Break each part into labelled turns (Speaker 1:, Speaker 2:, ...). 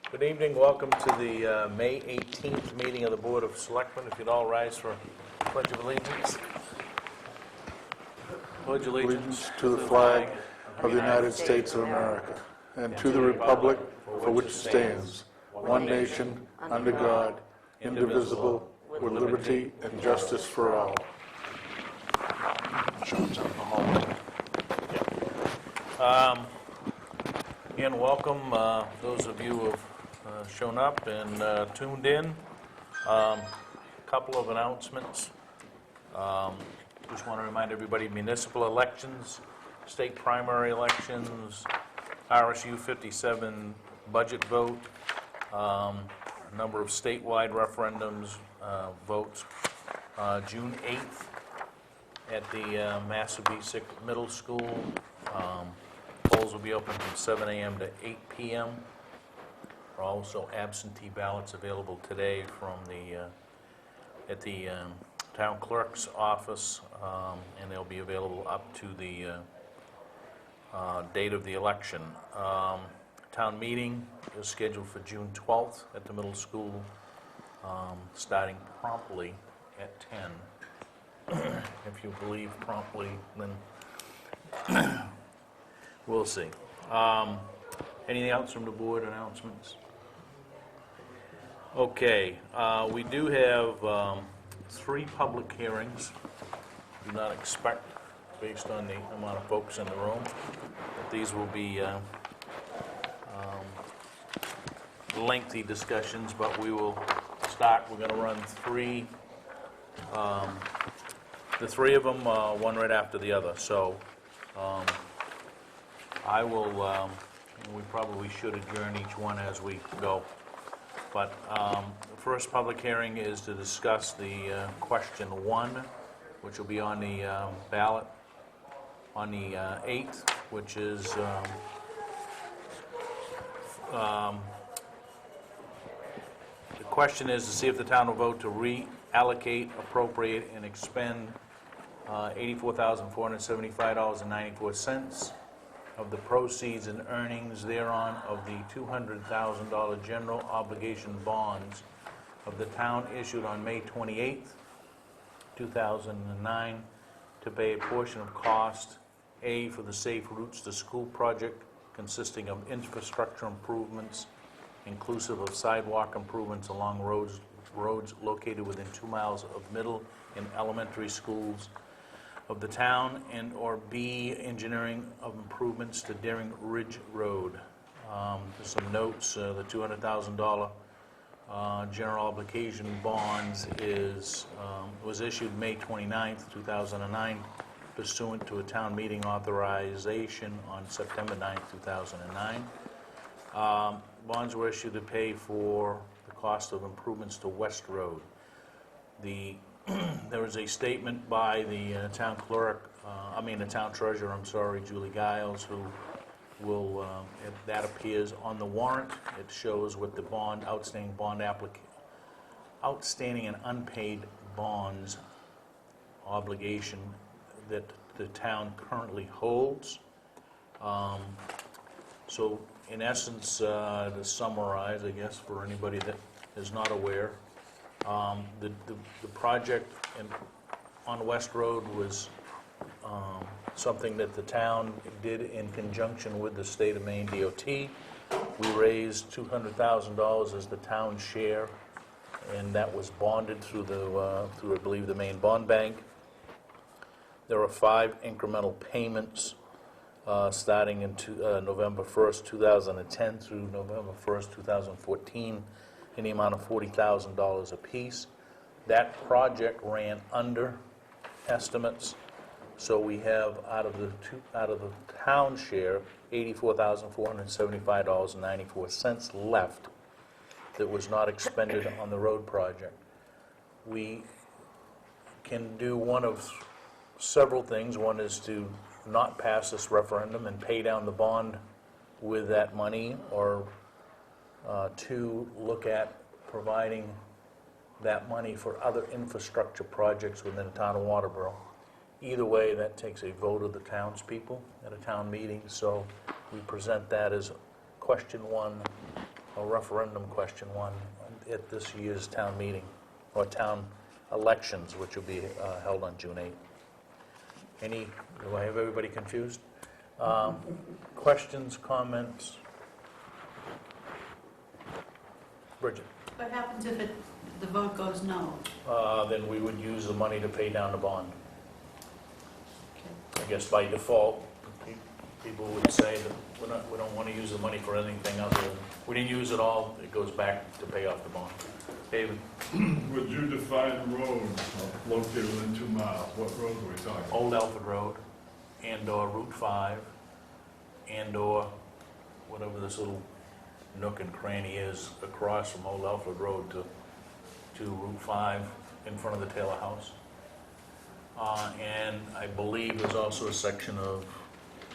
Speaker 1: Good evening, welcome to the May 18th meeting of the Board of Selectmen. If you'd all rise for Pledge of Allegiance. Pledge
Speaker 2: Allegiance to the flag of the United States of America and to the republic for which it stands, one nation, under God, indivisible, with liberty and justice for all. Sean's out in the hallway.
Speaker 1: Again, welcome those of you who have shown up and tuned in. Couple of announcements. Just want to remind everybody, municipal elections, state primary elections, R.S.U. 57 budget vote, a number of statewide referendums, votes. June 8th at the Massabee Middle School. Polls will be open from 7 a.m. to 8 p.m. There are also absentee ballots available today from at the town clerk's office, and they'll be available up to the date of the election. Town meeting is scheduled for June 12th at the middle school, starting promptly at 10. If you believe promptly, then we'll see. Anything else from the board announcements? Okay, we do have 3 public hearings. Do not expect, based on the amount of folks in the room, that these will be lengthy discussions, but we will start. We're going to run 3, the 3 of them, one right after the other. So I will, we probably should adjourn each one as we go. But the first public hearing is to discuss the question 1, which will be on the ballot on the 8th, which is the question is to see if the town will vote to reallocate, appropriate, and expend $84,475.94 of the proceeds and earnings thereon of the $200,000 general obligation bonds of the town issued on May 28th, 2009, to pay a portion of cost, A, for the Safe Routes to School project, consisting of infrastructure improvements, inclusive of sidewalk improvements along roads located within 2 miles of middle and elementary schools of the town, and or B, engineering of improvements to Daring Ridge Road. There's some notes. The $200,000 general obligation bonds was issued May 29th, 2009, pursuant to a town meeting authorization on September 9th, 2009. Bonds were issued to pay for the cost of improvements to West Road. There was a statement by the town clerk, the town treasurer, Julie Giles, who will, that appears on the warrant. It shows what the outstanding and unpaid bonds obligation that the town currently holds. So in essence, to summarize, I guess, for anybody that is not aware, the project on West Road was something that the town did in conjunction with the state of Maine DOT. We raised $200,000 as the town share, and that was bonded through I believe, the Maine Bond Bank. There are 5 incremental payments starting in November 1st, 2010 through November 1st, 2014, in the amount of $40,000 apiece. That project ran under estimates, so we have out of the town share $84,475.94 left that was not expended on the road project. We can do one of several things. One is to not pass this referendum and pay down the bond with that money, or 2, look at providing that money for other infrastructure projects within the town of Waterboro. Either way, that takes a vote of the townspeople at a town meeting, so we present that as question 1 a referendum question one at this year's town meeting, or town elections, which will be held on June 8th. Do I have everybody confused? Questions, comments? Bridget?
Speaker 3: What happens if the vote goes no?
Speaker 1: Then we would use the money to pay down the bond.
Speaker 3: Okay.
Speaker 1: I guess by default, people would say that we don't want to use the money for anything other than, we didn't use it all, it goes back to pay off the bond. David?
Speaker 4: Would you define roads located within 2 miles? What roads are we talking?
Speaker 1: Old Alfred Road, and/or Route 5, and/or whatever this little nook and cranny is across from Old Alfred Road to Route 5 in front of the Taylor House. And I believe there's also a section of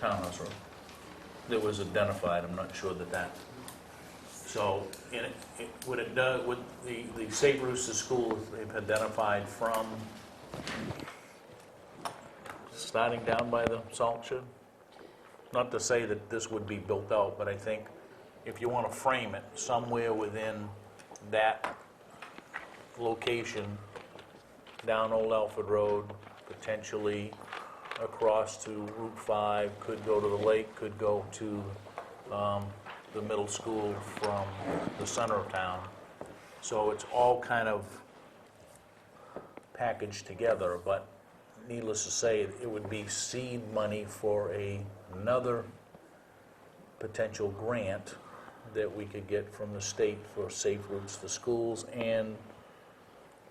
Speaker 1: Townhouse Road that was identified. I'm not sure that. So, what it does, with the Safe Routes to School, they've identified from starting down by the salt shed. Not to say that this would be built out, but I think if you want to frame it somewhere within that location, down Old Alfred Road, potentially across to Route 5, could go to the lake, could go to the middle school from the center of town. So it's all kind of packaged together, but needless to say, it would be seed money for another potential grant that we could get from the state for Safe Routes to Schools, and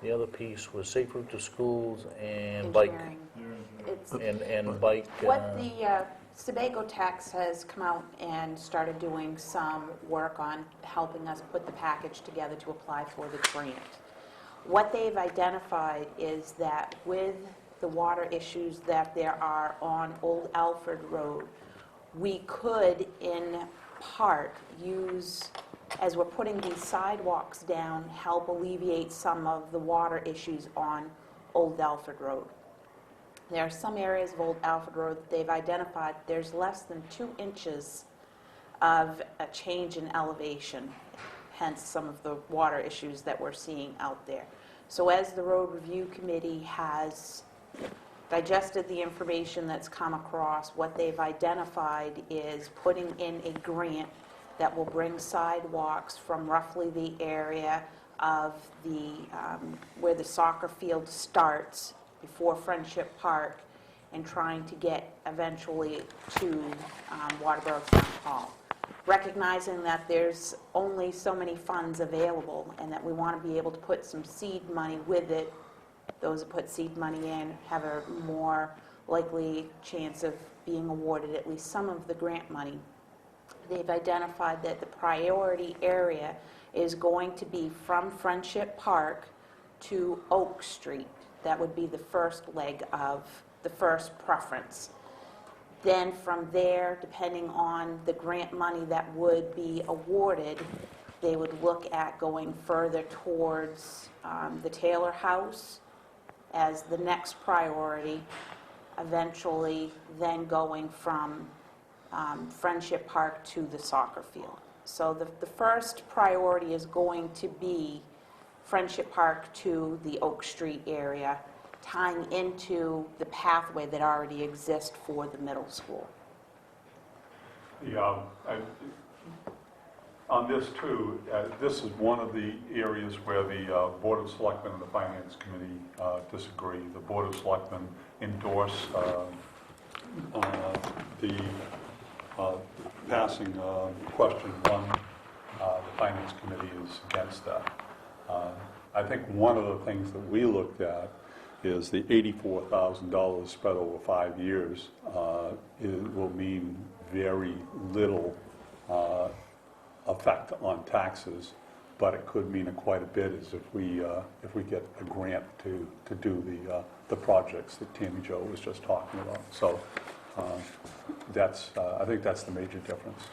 Speaker 1: the other piece was Safe Route to Schools and bike.
Speaker 5: Engineering. It's,
Speaker 1: And bike.
Speaker 5: what the Sebago Tax has come out and started doing some work on helping us put the package together to apply for the grant. What they've identified is that with the water issues that there are on Old Alfred Road, we could, in part, use, as we're putting these sidewalks down, help alleviate some of the water issues on Old Alfred Road. There are some areas of Old Alfred Road that they've identified there's less than 2 inches of a change in elevation, hence some of the water issues that we're seeing out there. So as the Road Review Committee has digested the information that's come across, what they've identified is putting in a grant that will bring sidewalks from roughly the area of the where the soccer field starts before Friendship Park, and trying to get eventually to Waterboro Town Hall. Recognizing that there's only so many funds available and that we want to be able to put some seed money with it, those that put seed money in have a more likely chance of being awarded at least some of the grant money. They've identified that the priority area is going to be from Friendship Park to Oak Street. That would be the first leg of the first preference. Then from there, depending on the grant money that would be awarded, they would look at going further towards the Taylor House as the next priority, eventually then going from Friendship Park to the soccer field. So the first priority is going to be Friendship Park to the Oak Street area, tying into the pathway that already exists for the middle school.
Speaker 6: On this too, this is one of the areas where the Board of Selectmen and the Finance Committee disagree. The Board of Selectmen endorse the passing question 1. The Finance Committee is against that. I think one of the things that we looked at is the $84,000 spread over 5 years. It will mean very little effect on taxes, but it could mean quite a bit as if we get a grant to do the projects that Tammy Jo was just talking about. So I think that's the major difference.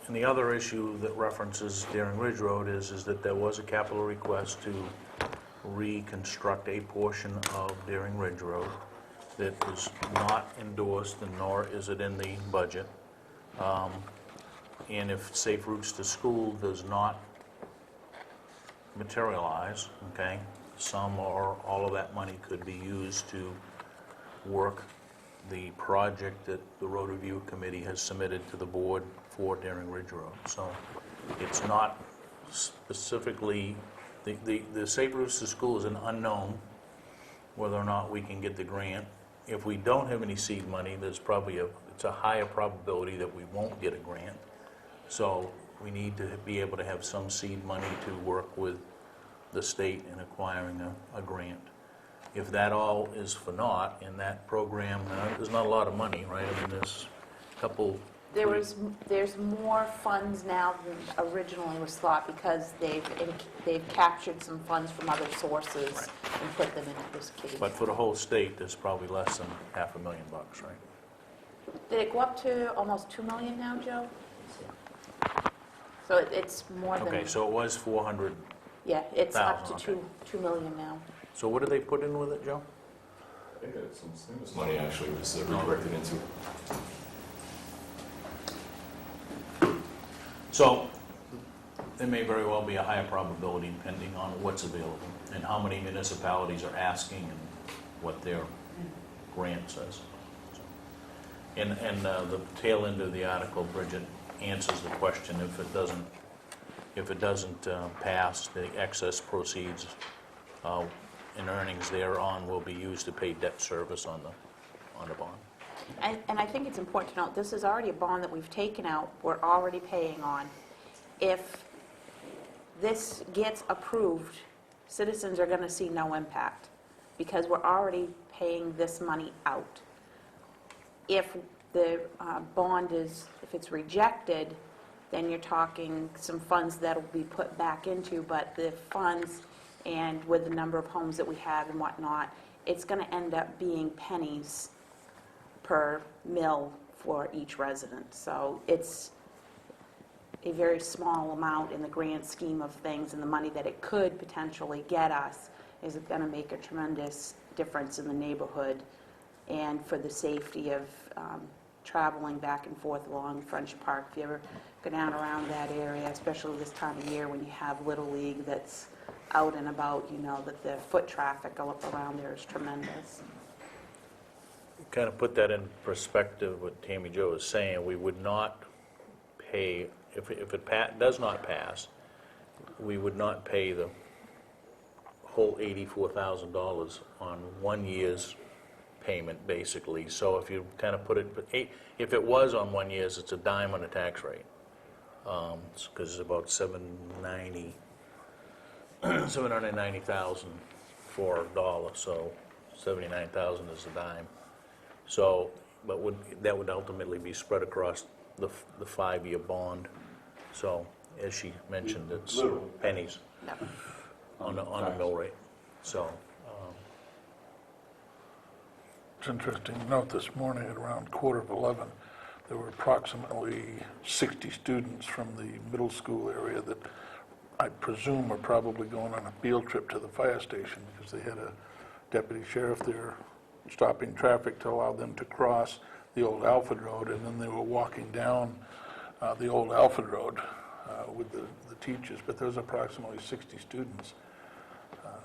Speaker 1: And the other issue that references Daring Ridge Road is that there was a capital request to reconstruct a portion of Daring Ridge Road that is not endorsed, and nor is it in the budget. And if Safe Routes to School does not materialize, okay, some or all of that money could be used to work the project that the Road Review Committee has submitted to the board for Daring Ridge Road. So it's not specifically, the Safe Routes to School is an unknown, whether or not we can get the grant. If we don't have any seed money, there's probably it's a higher probability that we won't get a grant. So we need to be able to have some seed money to work with the state in acquiring a grant. If that all is for naught in that program, there's not a lot of money, right? I mean, there's a couple.
Speaker 5: There's more funds now than originally was thought because they've captured some funds from other sources
Speaker 1: Right.
Speaker 5: and put them into this kitty.
Speaker 1: But for the whole state, there's probably less than $500,000, right?
Speaker 5: Did it go up to almost 2 million now, Joe? So it's more than...
Speaker 1: Okay, so it was 400.
Speaker 5: Yeah, it's up to
Speaker 1: 1,000, okay.
Speaker 5: 2 million now.
Speaker 1: So what did they put in with it, Joe?
Speaker 7: I think that this money actually was redirected into.
Speaker 1: So there may very well be a higher probability depending on what's available and how many municipalities are asking and what their grant says. And the tail end of the article, Bridget, answers the question if it doesn't pass, the excess proceeds and earnings thereon will be used to pay debt service on the bond.
Speaker 5: And I think it's important to note, this is already a bond that we've taken out, we're already paying on. If this gets approved, citizens are going to see no impact because we're already paying this money out. If the bond if it's rejected, then you're talking some funds that'll be put back into, but the funds and with the number of homes that we have and whatnot, it's going to end up being pennies per mill for each resident. So it's a very small amount in the grand scheme of things, and the money that it could potentially get us is going to make a tremendous difference in the neighborhood and for the safety of traveling back and forth along Friendship Park. If you ever go down around that area, especially this time of year when you have Little League that's out and about, you know that the foot traffic around there is tremendous.
Speaker 1: Kind of put that in perspective, what Tammy Jo is saying, we would not pay, if it does not pass, we would not pay the whole $84,000 on 1 year's payment, basically. So if you kind of put it, if it was on 1 year's, it's a dime on the tax rate, because it's about $790,000 for a dollar, so 79,000 is a dime. So, but that would ultimately be spread across the 5-year bond. So, as she mentioned, it's
Speaker 6: Literally.
Speaker 1: pennies
Speaker 5: No.
Speaker 1: on a mill rate. So,
Speaker 2: It's interesting to note this morning at around 11:15, there were approximately 60 students from the middle school area that I presume are probably going on a field trip to the fire station because they had a deputy sheriff there stopping traffic to allow them to cross the old Alfred Road, and then they were walking down the old Alfred Road with the teachers, but there was approximately 60 students.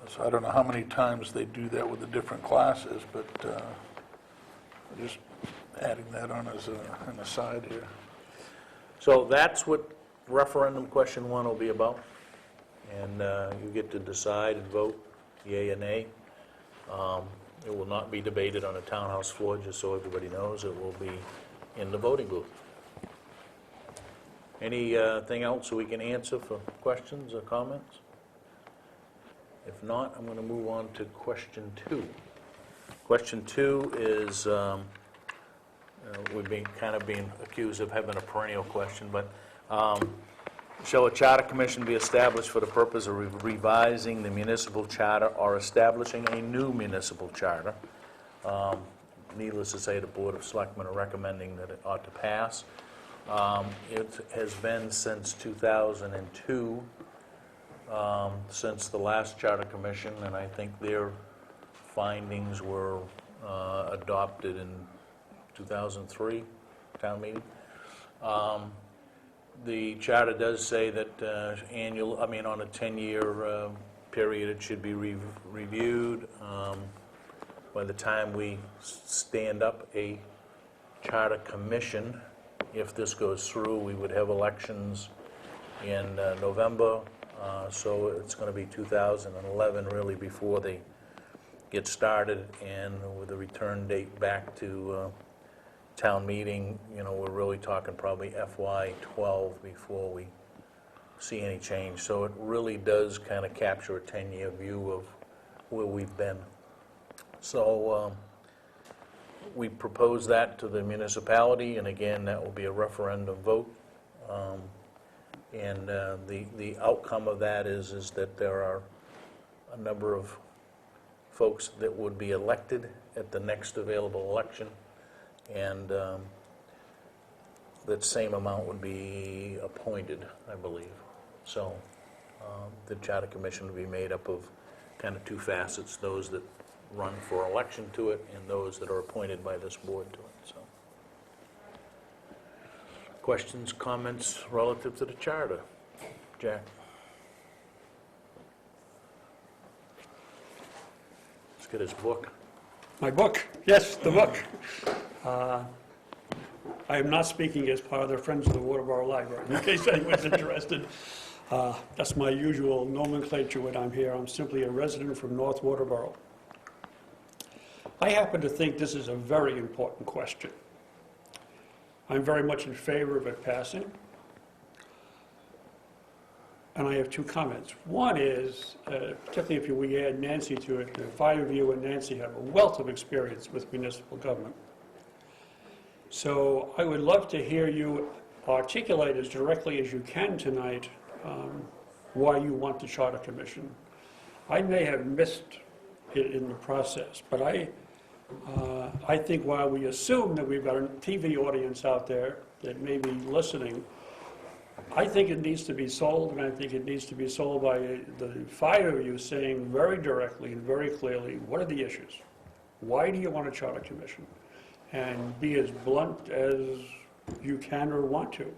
Speaker 2: So I don't know how many times they do that with the different classes, but just adding that on as an aside here.
Speaker 1: so that's what referendum question 1 will be about. And you get to decide and vote yea or nay. It will not be debated on a townhouse floor, just so everybody knows. It will be in the voting booth. Anything else we can answer for questions or comments? If not, I'm going to move on to question 2. Question 2 is, we've been kind of being accused of having a perennial question, but shall a charter commission be established for the purpose of revising the municipal charter or establishing a new municipal charter? Needless to say, the Board of Selectmen are recommending that it ought to pass. It has been since 2002, since the last charter commission, and I think their findings were adopted in 2003 town meeting. The charter does say that on a 10-year period, it should be reviewed. By the time we stand up a charter commission, if this goes through, we would have elections in November, so it's going to be 2011 really before they get started, and with the return date back to town meeting, we're really talking probably FY12 before we see any change. So it really does kind of capture a 10-year view of where we've been. So we propose that to the municipality, and again, that will be a referendum vote. And the outcome of that is that there are a number of folks that would be elected at the next available election, and that same amount would be appointed, I believe. So the Charter Commission would be made up of kind of two facets, those that run for election to it and those that are appointed by this board to it. So, questions, comments relative to the charter? Jack? Let's get his book.
Speaker 8: My book, yes, the book. I am not speaking as part of the Friends of the Waterboro Library, in case anyone's interested. That's my usual nomenclature when I'm here. I'm simply a resident from North Waterboro. I happen to think this is a very important question. I'm very much in favor of it passing. And I have two comments. One is, particularly if we add Nancy to it, the five of you and Nancy have a wealth of experience with municipal government. So I would love to hear you articulate as directly as you can tonight why you want the Charter Commission. I may have missed it in the process, but I think while we assume that we've got a TV audience out there that may be listening, I think it needs to be sold, and I think it needs to be sold by the five of you saying very directly and very clearly, what are the issues? Why do you want a Charter Commission? And be as blunt as you can or want to.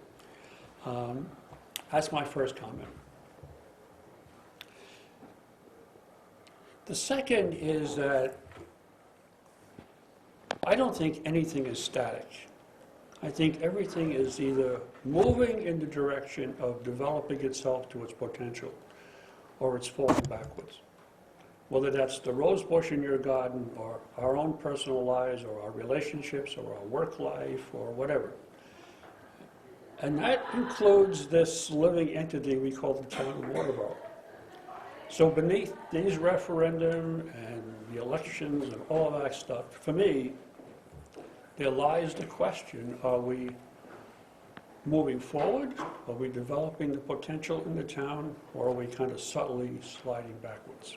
Speaker 8: That's my first comment. The second is that I don't think anything is static. I think everything is either moving in the direction of developing itself to its potential, or it's falling backwards. Whether that's the rose bush in your garden, or our own personal lives, or our relationships, or our work life, or whatever. And that includes this living entity we call the town of Waterboro. So beneath these referendum and the elections and all of that stuff, for me, there lies the question, are we moving forward? Are we developing the potential in the town? Or are we kind of subtly sliding backwards?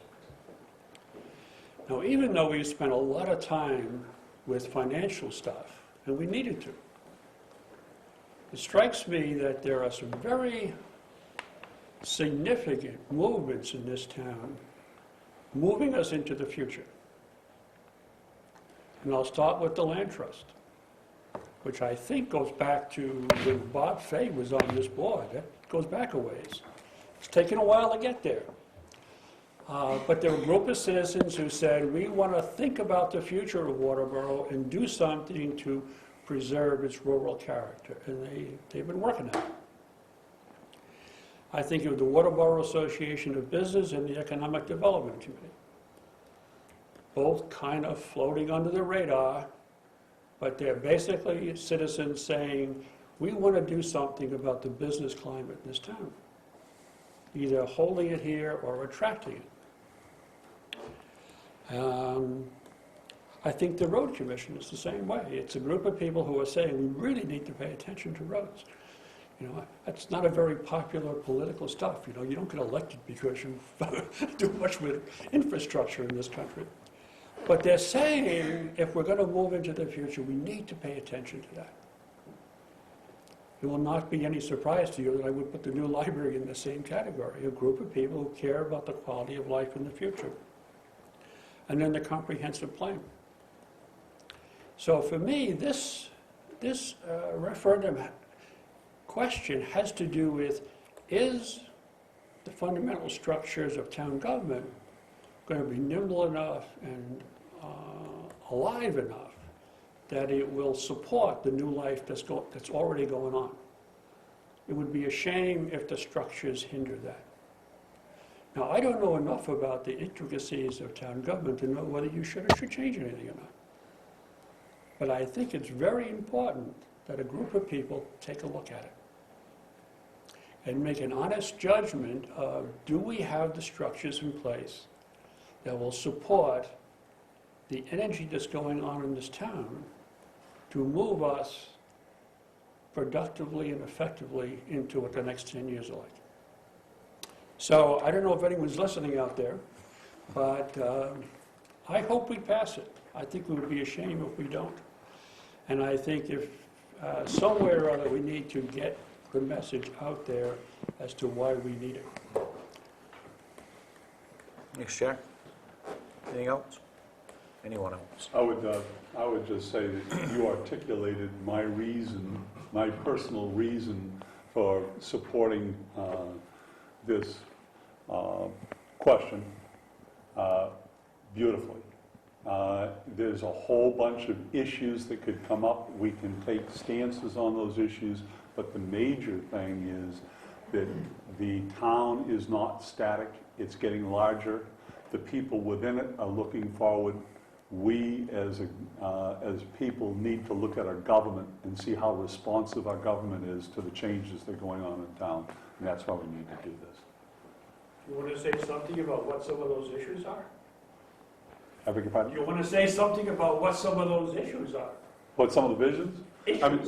Speaker 8: Now, even though we spent a lot of time with financial stuff, and we needed to, it strikes me that there are some very significant movements in this town moving us into the future. And I'll start with the land trust, which I think goes back to when Bob Fay was on this board. That goes back a ways. It's taken a while to get there. But there were a group of citizens who said, we want to think about the future of Waterboro and do something to preserve its rural character. And they've been working on it. I think of the Waterboro Association of Business and the Economic Development Committee. Both kind of floating under the radar, but they're basically citizens saying, we want to do something about the business climate in this town, either holding it here or attracting it. I think the Road Commission is the same way. It's a group of people who are saying, we really need to pay attention to roads. You know, that's not a very popular political stuff. You know, you don't get elected because you do much with infrastructure in this country. But they're saying, if we're going to move into the future, we need to pay attention to that. It will not be any surprise to you that I would put the new library in the same category, a group of people who care about the quality of life in the future. And then the comprehensive plan. So for me, this referendum question has to do with, is the fundamental structures of town government going to be nimble enough and alive enough that it will support the new life that's already going on? It would be a shame if the structures hinder that. Now, I don't know enough about the intricacies of town government to know whether you should or should change anything or not. But I think it's very important that a group of people take a look at it and make an honest judgment of, do we have the structures in place that will support the energy that's going on in this town to move us productively and effectively into what the next 10 years are like. So I don't know if anyone's listening out there, but I hope we pass it. I think it would be a shame if we don't. And I think if somewhere or other we need to get the message out there as to why we need it.
Speaker 1: Next, Jack. Anything else? Anyone else?
Speaker 6: I would just say that you articulated my reason, my personal reason for supporting this question beautifully. There's a whole bunch of issues that could come up. We can take stances on those issues, but the major thing is that the town is not static. It's getting larger. The people within it are looking forward. We, as people, need to look at our government and see how responsive our government is to the changes that are going on in town, and that's why we need to do this.
Speaker 8: You want to say something about what some of those issues are?
Speaker 6: I beg your pardon?
Speaker 8: You want to say something about what some of those issues are?
Speaker 6: What, some of the visions? I mean,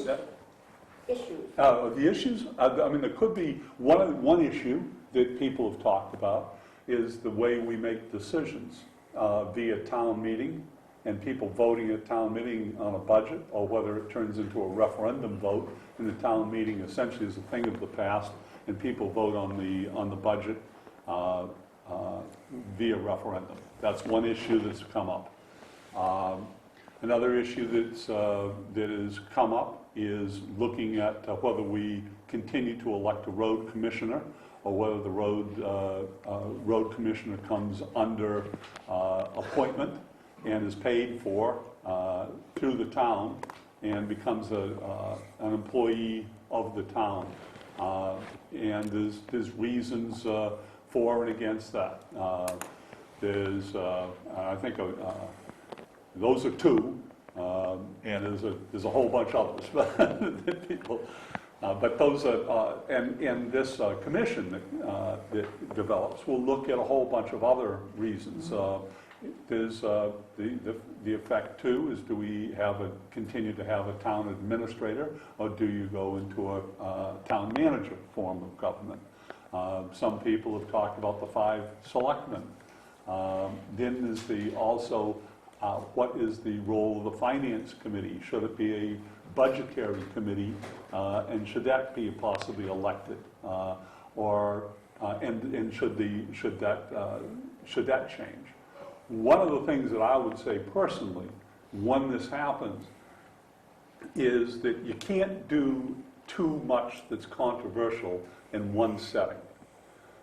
Speaker 5: Issues.
Speaker 6: the issues, I mean, there could be one issue that people have talked about is the way we make decisions via town meeting and people voting at town meeting on a budget, or whether it turns into a referendum vote and the town meeting essentially is a thing of the past and people vote on the budget via referendum. That's one issue that's come up. Another issue that has come up is looking at whether we continue to elect a road commissioner or whether the road commissioner comes under appointment and is paid for through the town and becomes an employee of the town. And there's reasons for and against that. I think those are two, and there's a whole bunch of others that people. But those are, and this commission that develops will look at a whole bunch of other reasons. There's the effect too is, do we continue to have a town administrator, or do you go into a town manager form of government? Some people have talked about the 5 selectmen. Then there's also what is the role of the finance committee? Should it be a budgetary committee, and should that be possibly elected, and should that change? One of the things that I would say personally, when this happens, is that you can't do too much that's controversial in one setting,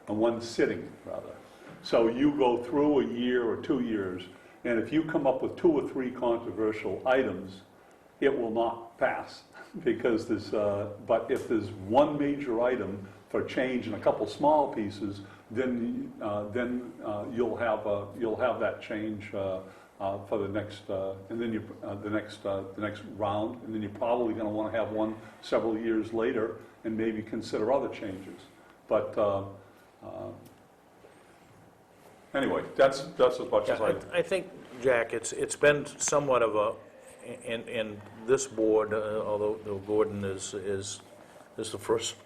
Speaker 6: in one sitting rather. So you go through a year or 2 years, and if you come up with 2 or 3 controversial items, it will not pass, because but if there's one major item for change and a couple small pieces, then you'll have that change for the next and then the next round, and then you're probably going to want to have one several years later and maybe consider other changes. But anyway, that's as much as
Speaker 1: I think, Jack, it's been somewhat of a, in this board, although Gordon is the first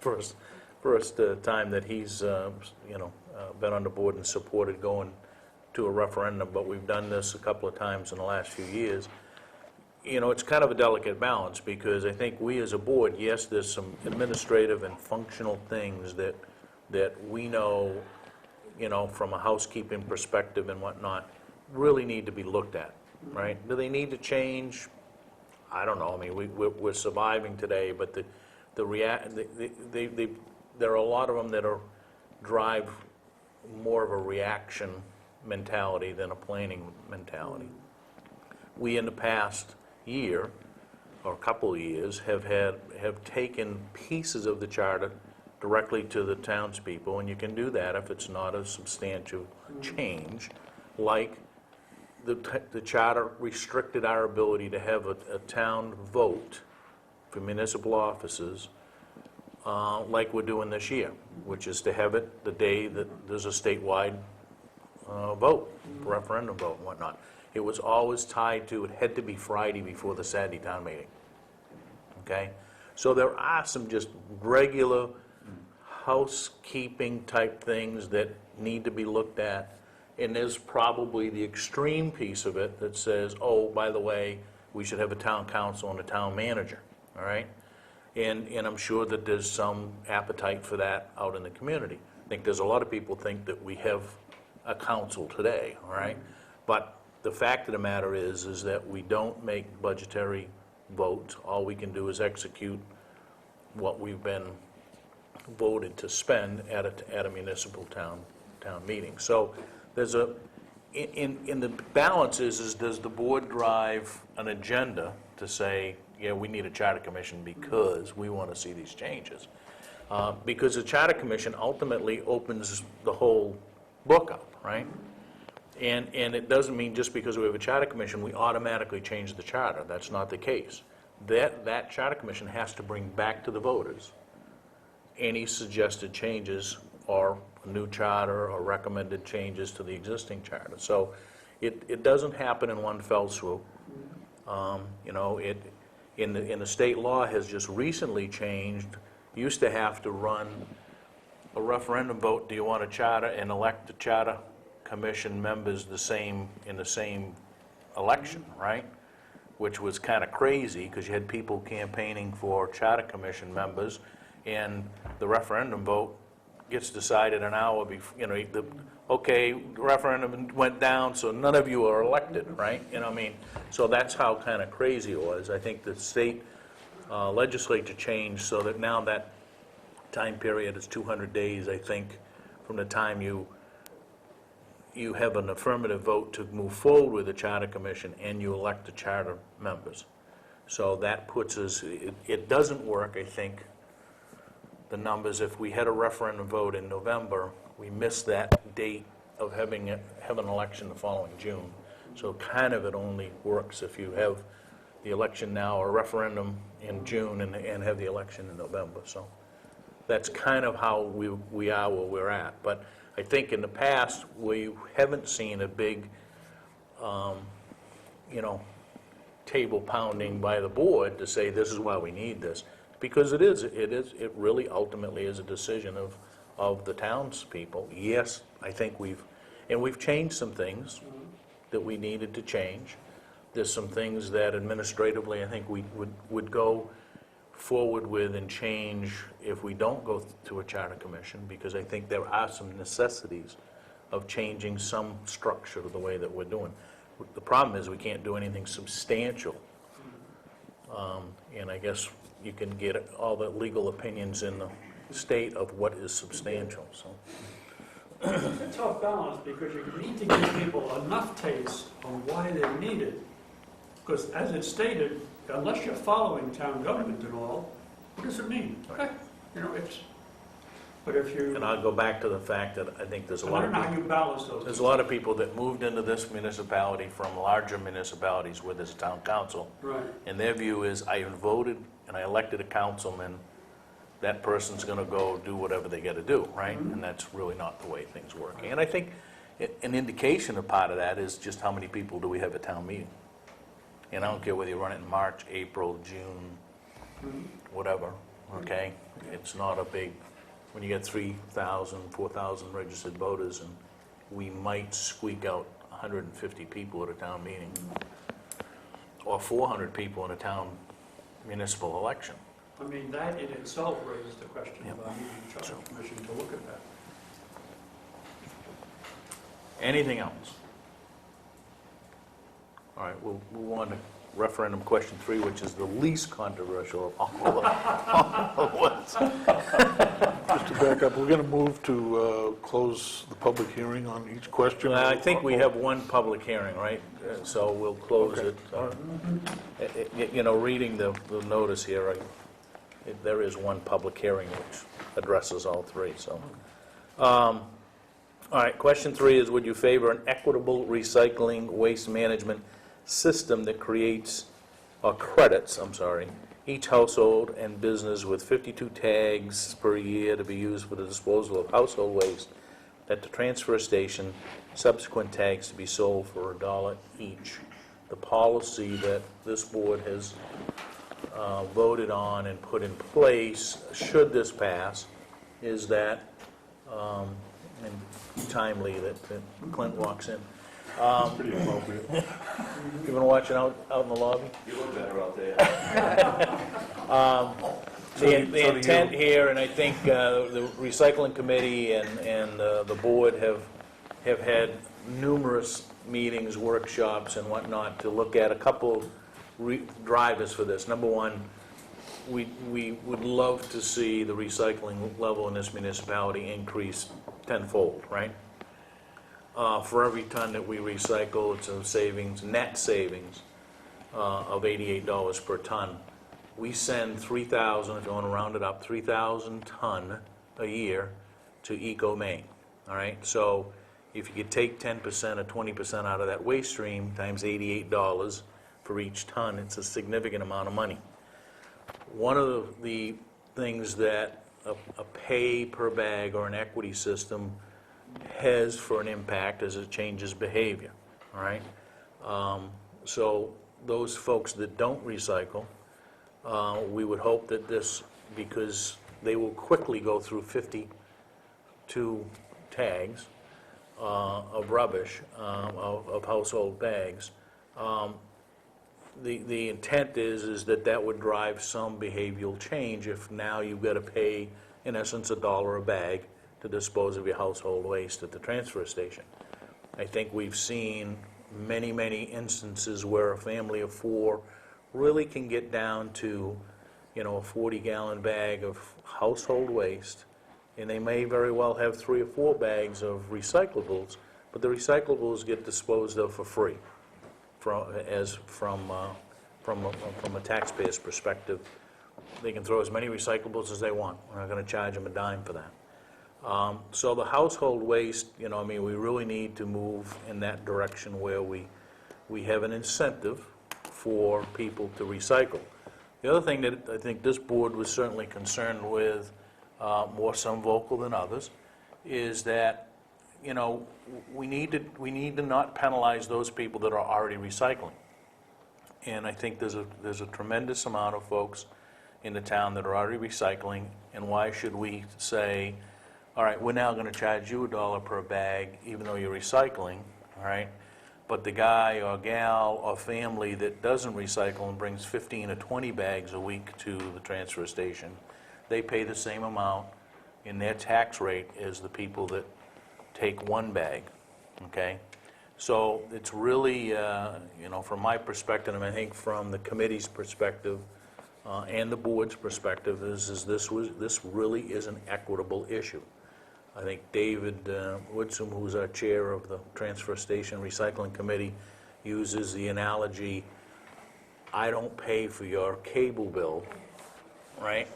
Speaker 1: time that he's been on the board and supported going to a referendum, but we've done this a couple of times in the last few years. It's kind of a delicate balance, because I think we as a board, yes, there's some administrative and functional things that we know, from a housekeeping perspective and whatnot, really need to be looked at, right? Do they need to change? I don't know. I mean, we're surviving today, but there are a lot of them that drive more of a reaction mentality than a planning mentality. We, in the past year, or a couple of years, have taken pieces of the charter directly to the townspeople, and you can do that if it's not a substantial change, like the charter restricted our ability to have a town vote for municipal offices, like we're doing this year, which is to have it the day that there's a statewide vote, referendum vote and whatnot. It was always tied to, it had to be Friday before the Saturday town meeting. Okay? So there are some just regular housekeeping type things that need to be looked at. And there's probably the extreme piece of it that says, oh, by the way, we should have a town council and a town manager, all right? And I'm sure that there's some appetite for that out in the community. I think there's a lot of people think that we have a council today, all right? But the fact of the matter is that we don't make budgetary votes. All we can do is execute what we've been voted to spend at a municipal town meeting. So there's in the balance is does the board drive an agenda to say, yeah, we need a charter commission because we want to see these changes? Because the charter commission ultimately opens the whole book up, right? And it doesn't mean just because we have a charter commission, we automatically change the charter. That's not the case. That charter commission has to bring back to the voters any suggested changes or a new charter or recommended changes to the existing charter. So it doesn't happen in one fell swoop. You know, in the state law has just recently changed. Used to have to run a referendum vote, do you want a charter, and elect the charter commission members in the same election, right? Which was kind of crazy because you had people campaigning for charter commission members, and the referendum vote gets decided an hour before, you know, the referendum went down, so none of you are elected, right? You know what I mean? So that's how kind of crazy it was. I think the state legislature changed so that now that time period is 200 days, I think, from the time you have an affirmative vote to move forward with the charter commission and you elect the charter members. So that puts us, it doesn't work, I think, the numbers, if we had a referendum vote in November, we missed that date of having an election the following June. So kind of it only works if you have the election now or referendum in June and have the election in November. So that's kind of how we are where we're at. But I think in the past, we haven't seen a big, you know, table pounding by the board to say this is why we need this. Because it really ultimately is a decision of the townspeople. Yes, I think we've changed some things that we needed to change. There's some things that administratively I think we would go forward with and change if we don't go to a charter commission, because I think there are some necessities of changing some structure of the way that we're doing. The problem is we can't do anything substantial. And I guess you can get all the legal opinions in the state of what is substantial, so.
Speaker 8: It's a tough balance because you need to give people enough taste on why they need it. Because as it's stated, unless you're following town government and all, what does it mean? Okay, you know, but if you...
Speaker 1: And I'll go back to the fact that I think there's a lot
Speaker 8: I
Speaker 1: of
Speaker 8: don't know how
Speaker 1: people,
Speaker 8: you balance those.
Speaker 1: there's a lot of people that moved into this municipality from larger municipalities where there's a town council.
Speaker 8: Right.
Speaker 1: And their view is, I voted and I elected a councilman, that person's going to go do whatever they got to do, right? And that's really not the way things work. And I think an indication of part of that is just how many people do we have at town meeting. And I don't care whether you run it in March, April, June, whatever, okay? It's not a big, when you get 3,000, 4,000 registered voters, and we might squeak out 150 people at a town meeting, or 400 people in a town municipal election.
Speaker 8: I mean, that in itself raises the question
Speaker 1: Yep.
Speaker 8: about needing a charter commission to look at that.
Speaker 1: Anything else? All right, we'll move on to referendum question 3, which is the least controversial of all the ones.
Speaker 2: Just to back up, we're going to move to close the public hearing on each question.
Speaker 1: I think we have one public hearing, right? So we'll close
Speaker 2: Okay.
Speaker 1: it. You know, reading the notice here, there is one public hearing which addresses all 3, so. All right, question 3 is, would you favor an equitable recycling waste management system that creates, or credits, each household and business with 52 tags per year to be used for the disposal of household waste at the transfer station, subsequent tags to be sold for $1 each? The policy that this board has voted on and put in place, should this pass, is that, and timely that Clint walks in.
Speaker 6: Pretty appropriate.
Speaker 1: You been watching out in the lobby?
Speaker 7: You look better out there.
Speaker 1: The intent here, and I think the recycling committee and the board have had numerous meetings, workshops and whatnot to look at a couple drivers for this. Number one, we would love to see the recycling level in this municipality increase tenfold, right? For every ton that we recycle, it's a savings, net savings of $88 per ton. We send 3,000, if you want to round it up, 3,000 ton a year to Eco Maine, all right? So if you could take 10% or 20% out of that waste stream times $88 for each ton, it's a significant amount of money. One of the things that a pay per bag or an equity system has for an impact is it changes behavior, all right? So those folks that don't recycle, we would hope that this, because they will quickly go through 52 tags of rubbish, of household bags. The intent is that would drive some behavioral change if now you've got to pay, in essence, $1 a bag to dispose of your household waste at the transfer station. I think we've seen many, many instances where a family of 4 really can get down to, a 40-gallon bag of household waste, and they may very well have 3 or 4 bags of recyclables, but the recyclables get disposed of for free, from a taxpayer's perspective. They can throw as many recyclables as they want. We're not going to charge them a dime for that. So the household waste, we really need to move in that direction where we have an incentive for people to recycle. The other thing that I think this board was certainly concerned with, more some vocal than others, is that, we need to not penalize those people that are already recycling. And I think there's a tremendous amount of folks in the town that are already recycling, and why should we say, all right, we're now going to charge you $1 per bag, even though you're recycling, all right? But the guy or gal or family that doesn't recycle and brings 15 or 20 bags a week to the transfer station, they pay the same amount in their tax rate as the people that take 1 bag, okay? So it's really, from my perspective, and I think from the committee's perspective and the board's perspective, this really is an equitable issue. I think David Woodsum, who's our chair of the Transfer Station Recycling Committee, uses the analogy, I don't pay for your cable bill, right?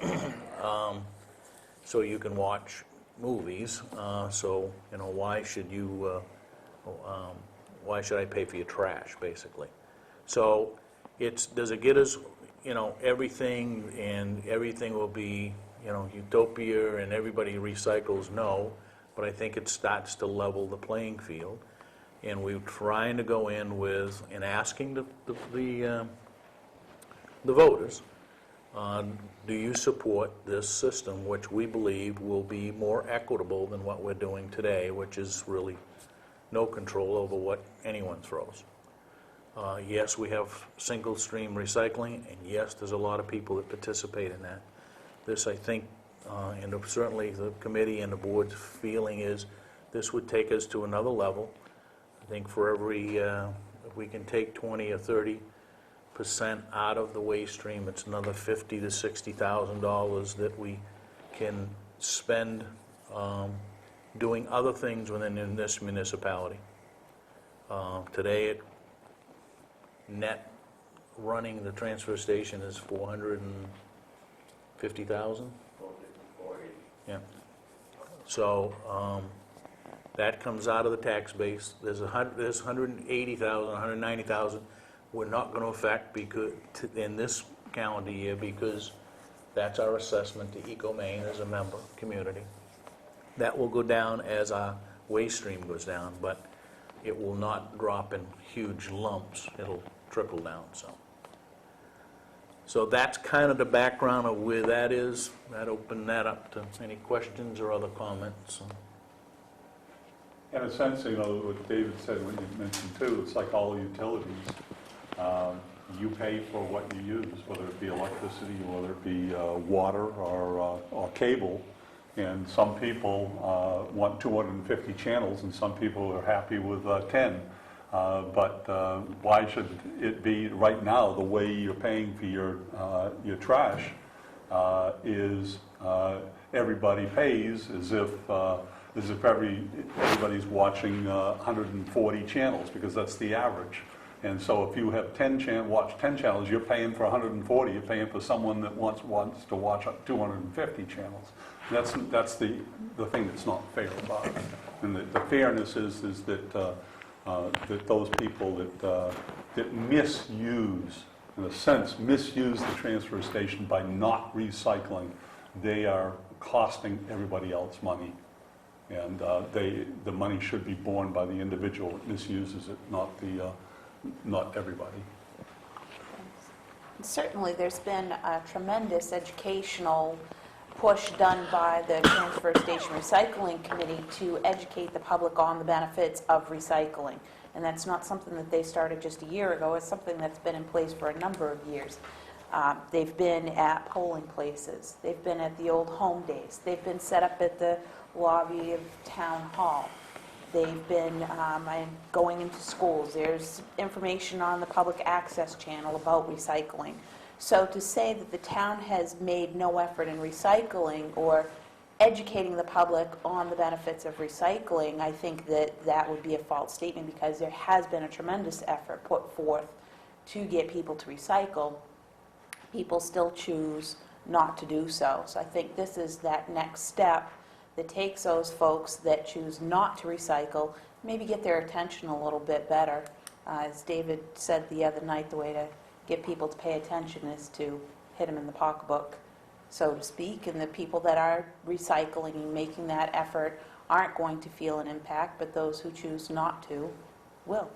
Speaker 1: So you can watch movies, so, why should I pay for your trash, basically? So does it get us, everything, and everything will be, utopia and everybody recycles? No, but I think it starts to level the playing field, and we're trying to go in with, and asking the voters, do you support this system, which we believe will be more equitable than what we're doing today, which is really no control over what anyone throws. Yes, we have single stream recycling, and yes, there's a lot of people that participate in that. This, I think, and certainly the committee and the board's feeling is this would take us to another level. I think for every, if we can take 20 or 30 out of the waste stream, it's another $50,000 to $60,000 that we can spend doing other things within this municipality. Today, net running the transfer station is $450,000. Yeah. So that comes out of the tax base. There's $180,000, $190,000 we're not going to affect because in this calendar year because that's our assessment to EcoMaine as a member community. That will go down as our waste stream goes down, but it will not drop in huge lumps. It'll trickle down some. So that's kind of the background of where that is. That opened that up to any questions or other comments.
Speaker 6: In a sense, you know, what David said, what you mentioned too, it's like all utilities. You pay for what you use, whether it be electricity, whether it be water or cable. And some people want 250 channels, and some people are happy with 10. But why should it be right now the way you're paying for your trash is everybody pays as if everybody's watching 140 channels because that's the average. And so if you have watch 10 channels, you're paying for 140. You're paying for someone that wants to watch 250 channels. That's the thing that's not fair about it. And the fairness is that that those people that misuse, in a sense, misuse the transfer station by not recycling, they are costing everybody else money. And the money should be borne by the individual that misuses it, not everybody.
Speaker 5: Certainly, there's been a tremendous educational push done by the Transfer Station Recycling Committee to educate the public on the benefits of recycling. And that's not something that they started just a year ago. It's something that's been in place for a number of years. They've been at polling places. They've been at the old home days. They've been set up at the lobby of Town Hall. They've been going into schools. There's information on the public access channel about recycling. So to say that the town has made no effort in recycling or educating the public on the benefits of recycling, I think that would be a false statement because there has been a tremendous effort put forth to get people to recycle. People still choose not to do so. So I think this is that next step that takes those folks that choose not to recycle, maybe get their attention a little bit better. As David said the other night, the way to get people to pay attention is to hit them in the pocketbook, so to speak, and the people that are recycling and making that effort aren't going to feel an impact, but those who choose not to will.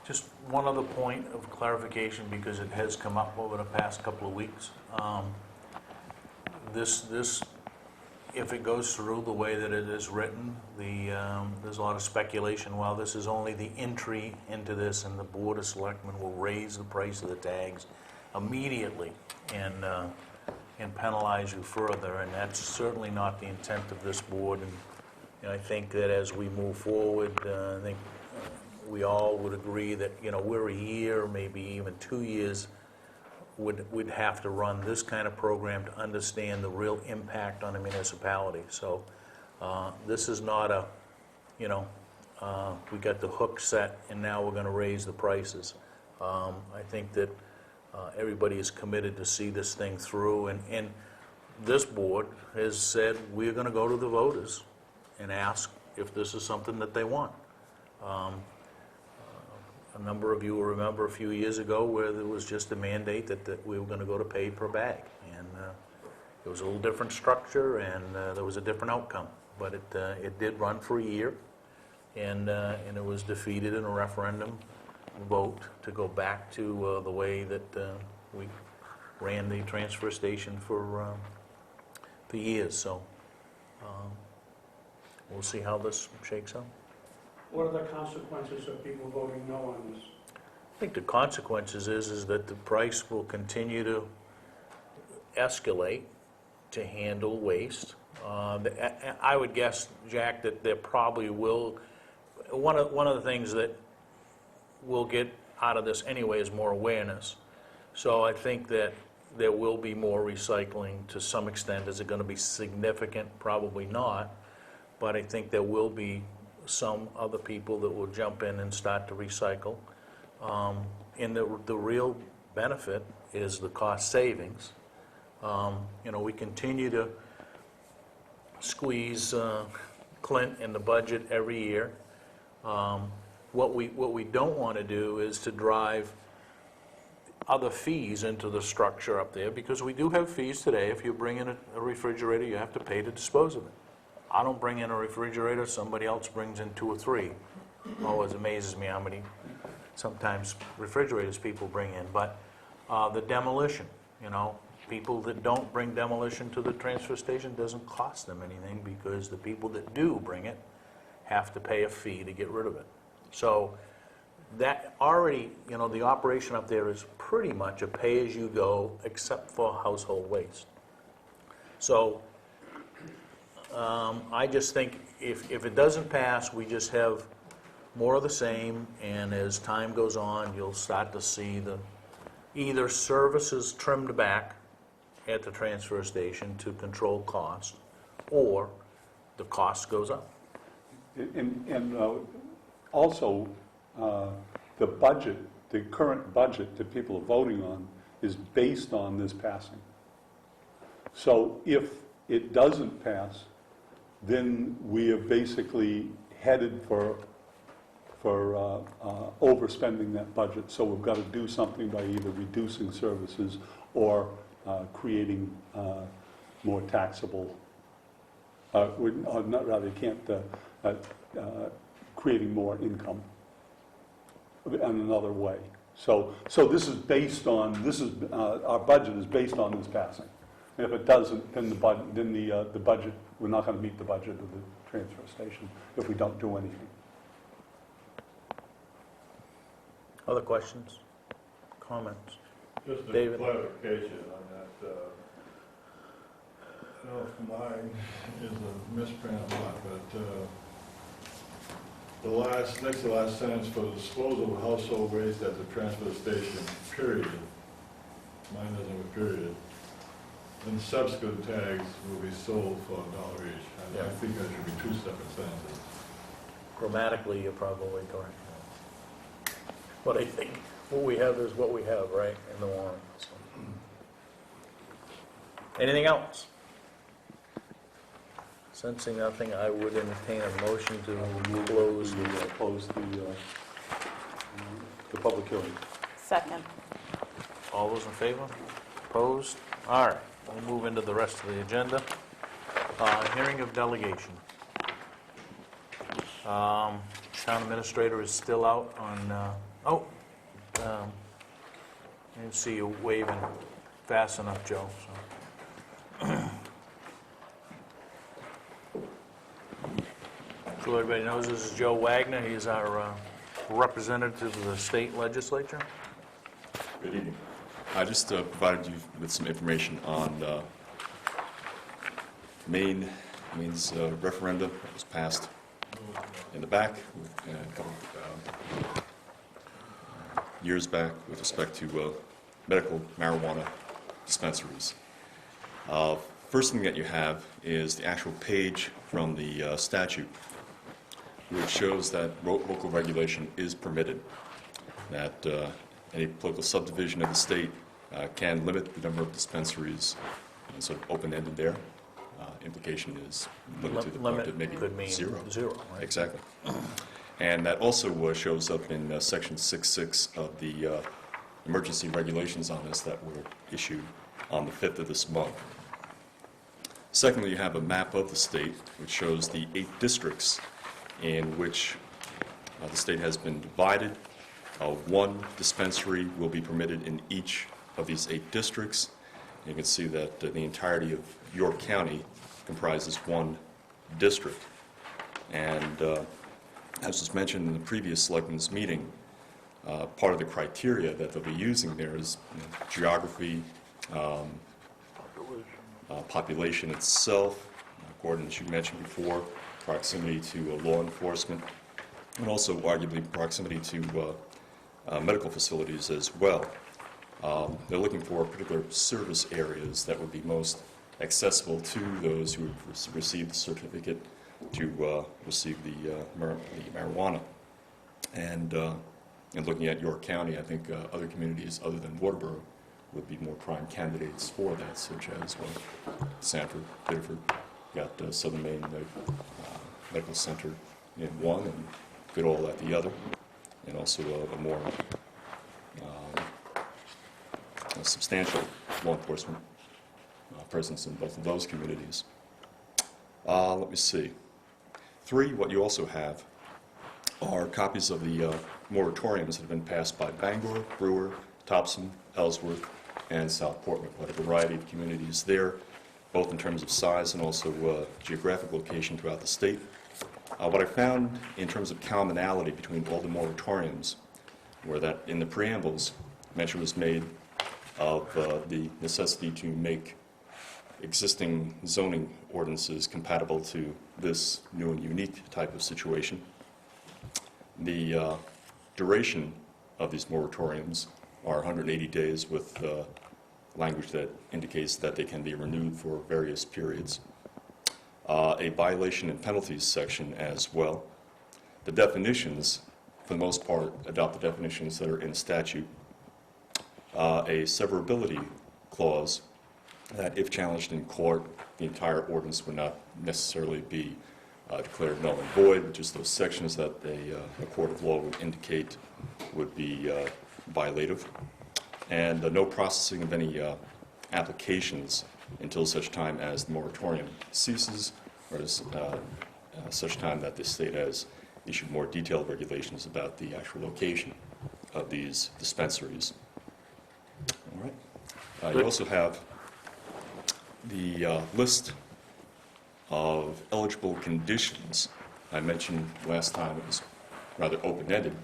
Speaker 1: Just one other point of clarification because it has come up over the past couple of weeks. This, if it goes through the way that it is written, there's a lot of speculation. Well, this is only the entry into this, and the Board of Selectmen will raise the price of the tags immediately and penalize you further, and that's certainly not the intent of this board. And I think that as we move forward, I think we all would agree that we're a year, maybe even 2 years. Would have to run this kind of program to understand the real impact on a municipality. So this is not a, we got the hook set and now we're going to raise the prices. I think that everybody is committed to see this thing through, and this board has said we're going to go to the voters and ask if this is something that they want. A number of you will remember a few years ago where there was just a mandate that we were going to go to pay per bag. And it was a little different structure, and there was a different outcome. But it did run for a year, and it was defeated in a referendum vote to go back to the way that we ran the transfer station for years. So we'll see how this shakes out.
Speaker 8: What are the consequences of people voting no on this?
Speaker 1: I think the consequences is that the price will continue to escalate to handle waste. I would guess, Jack, that there probably will. One of the things that will get out of this anyway is more awareness. So I think that there will be more recycling to some extent. Is it going to be significant? Probably not. But I think there will be some other people that will jump in and start to recycle. And the real benefit is the cost savings. You know, we continue to squeeze Clint in the budget every year. What we don't want to do is to drive other fees into the structure up there, because we do have fees today. If you bring in a refrigerator, you have to pay to dispose of it. I don't bring in a refrigerator, somebody else brings in 2 or 3. Always amazes me how many, sometimes, refrigerators people bring in. But the demolition, you know, people that don't bring demolition to the transfer station doesn't cost them anything, because the people that do bring it have to pay a fee to get rid of it. So that already, you know, the operation up there is pretty much a pay-as-you-go, except for household waste. So I just think if it doesn't pass, we just have more of the same, and as time goes on, you'll start to see the either services trimmed back at the transfer station to control cost, or the cost goes up.
Speaker 6: And also, the budget, the current budget that people are voting on is based on this passing. So if it doesn't pass, then we are basically headed for overspending that budget. So we've got to do something by either reducing services or creating more taxable, creating more income in another way. So this is based on, our budget is based on this passing. If it doesn't, then the budget, we're not going to meet the budget of the transfer station if we don't do anything.
Speaker 1: Other questions, comments?
Speaker 4: Just a
Speaker 1: David?
Speaker 4: clarification on that. I don't know if mine is a misprint or not, but next to the last sentence, for the disposal of household waste at the transfer station, period. Mine doesn't have a period. And subsequent tags will be sold for $1 each. I think that should be 2 separate sentences.
Speaker 1: Grammatically, you're probably correct. But I think what we have is what we have, right, in the warrant. So. Anything else? Sensing nothing, I would entertain a motion to close.
Speaker 6: The public hearing.
Speaker 5: Second.
Speaker 1: All those in favor? Opposed? All right, we'll move into the rest of the agenda. Hearing of delegation. Town administrator is still out on, I didn't see you waving fast enough, Joe. So everybody knows this is Joe Wagner. He's our representative of the state legislature.
Speaker 7: Good evening. I just provided you with some information on Maine's referendum that was passed in the back a couple years back with respect to medical marijuana dispensaries. First thing that you have is the actual page from the statute, which shows that local regulation is permitted, that any political subdivision of the state can limit the number of dispensaries, sort of open-ended there. Implication is limited to maybe
Speaker 1: could mean
Speaker 7: zero.
Speaker 1: Right?
Speaker 7: Exactly. And that also shows up in Section 6.6 of the emergency regulations on this that were issued on the 5th of this month. Secondly, you have a map of the state which shows the 8 districts in which the state has been divided. 1 dispensary will be permitted in each of these 8 districts. You can see that the entirety of York County comprises 1 district. And as was mentioned in the previous Selectmen's meeting, part of the criteria that they'll be using there is geography, population itself, Gordon, as you mentioned before, proximity to law enforcement, and also arguably proximity to medical facilities as well. They're looking for particular service areas that would be most accessible to those who have received the certificate to receive the marijuana. And looking at York County, I think other communities other than Waterboro would be more prime candidates for that, such as Sanford, Biddeford, got Southern Maine Medical Center in one and Goodall at the other, and also a more substantial law enforcement presence in both of those communities. Let me see. 3, what you also have are copies of the moratoriums that have been passed by Bangor, Brewer, Topsom, Ellsworth, and South Portland. What a variety of communities there, both in terms of size and also geographic location throughout the state. What I found in terms of commonality between all the moratoriums were that in the preambles, mention was made of the necessity to make existing zoning ordinances compatible to this new and unique type of situation. The duration of these moratoriums are 180 days with language that indicates that they can be renewed for various periods. A violation and penalties section as well. The definitions, for the most part, adopt the definitions that are in statute. A severability clause that if challenged in court, the entire ordinance would not necessarily be declared null and void, which is those sections that a court of law would indicate would be violative. And no processing of any applications until such time as the moratorium ceases, or as such time that the state has issued more detailed regulations about the actual location of these dispensaries. All right. You also have the list of eligible conditions. I mentioned last time it was rather open-ended.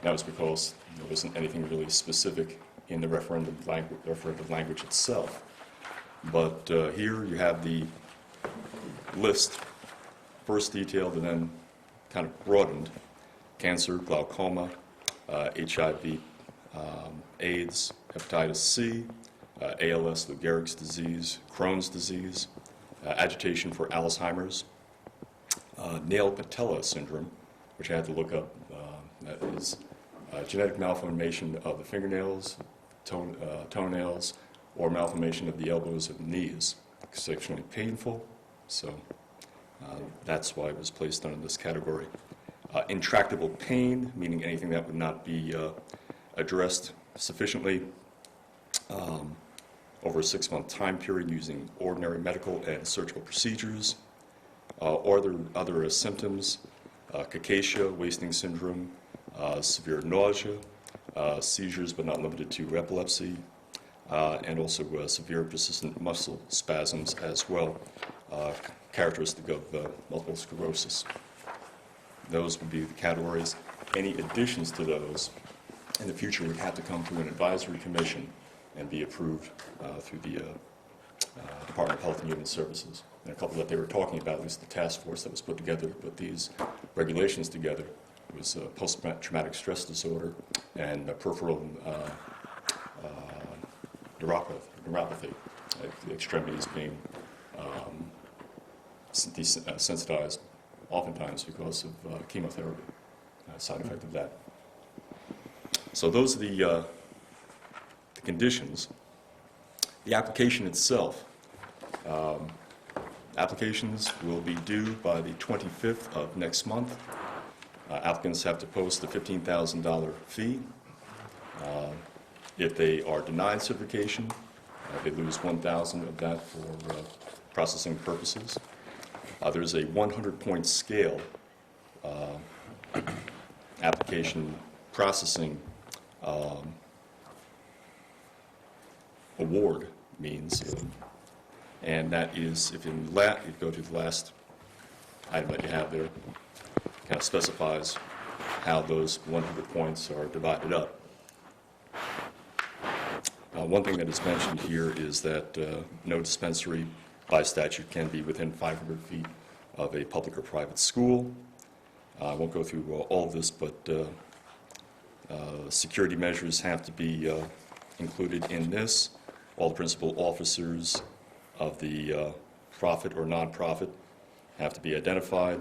Speaker 7: That was because there wasn't anything really specific in the referendum language itself. But here you have the list, first detailed and then kind of broadened: cancer, glaucoma, HIV, AIDS, hepatitis C, ALS, Lou Gehrig's disease, Crohn's disease, agitation for Alzheimer's, nail patella syndrome, which I had to look up. That is genetic malformation of the fingernails, toenails, or malformation of the elbows and knees. Exceptionally painful, so that's why it was placed under this category. Intractable pain, meaning anything that would not be addressed sufficiently over a 6-month time period using ordinary medical and surgical procedures, or other symptoms: cachexia, wasting syndrome, severe nausea, seizures but not limited to epilepsy, and also severe persistent muscle spasms as well, characteristic of multiple sclerosis. Those would be the categories. Any additions to those in the future would have to come through an advisory commission and be approved through the Department of Health and Human Services. And a couple that they were talking about, at least the task force that was put together to put these regulations together, was post-traumatic stress disorder and peripheral neuropathy, the extremities being desensitized, oftentimes because of chemotherapy, side effect of that. So those are the conditions. The application itself. Applications will be due by the 25th of next month. Applicants have to post a $15,000 fee. If they are denied certification, they lose $1,000 of that for processing purposes. There's a 100-point scale application processing award means, and that is, if you go to the last item that you have there, kind of specifies how those 100 points are divided up. One thing that is mentioned here is that no dispensary by statute can be within 500 feet of a public or private school. I won't go through all of this, but Security measures have to be included in this. All the principal officers of the profit or nonprofit have to be identified.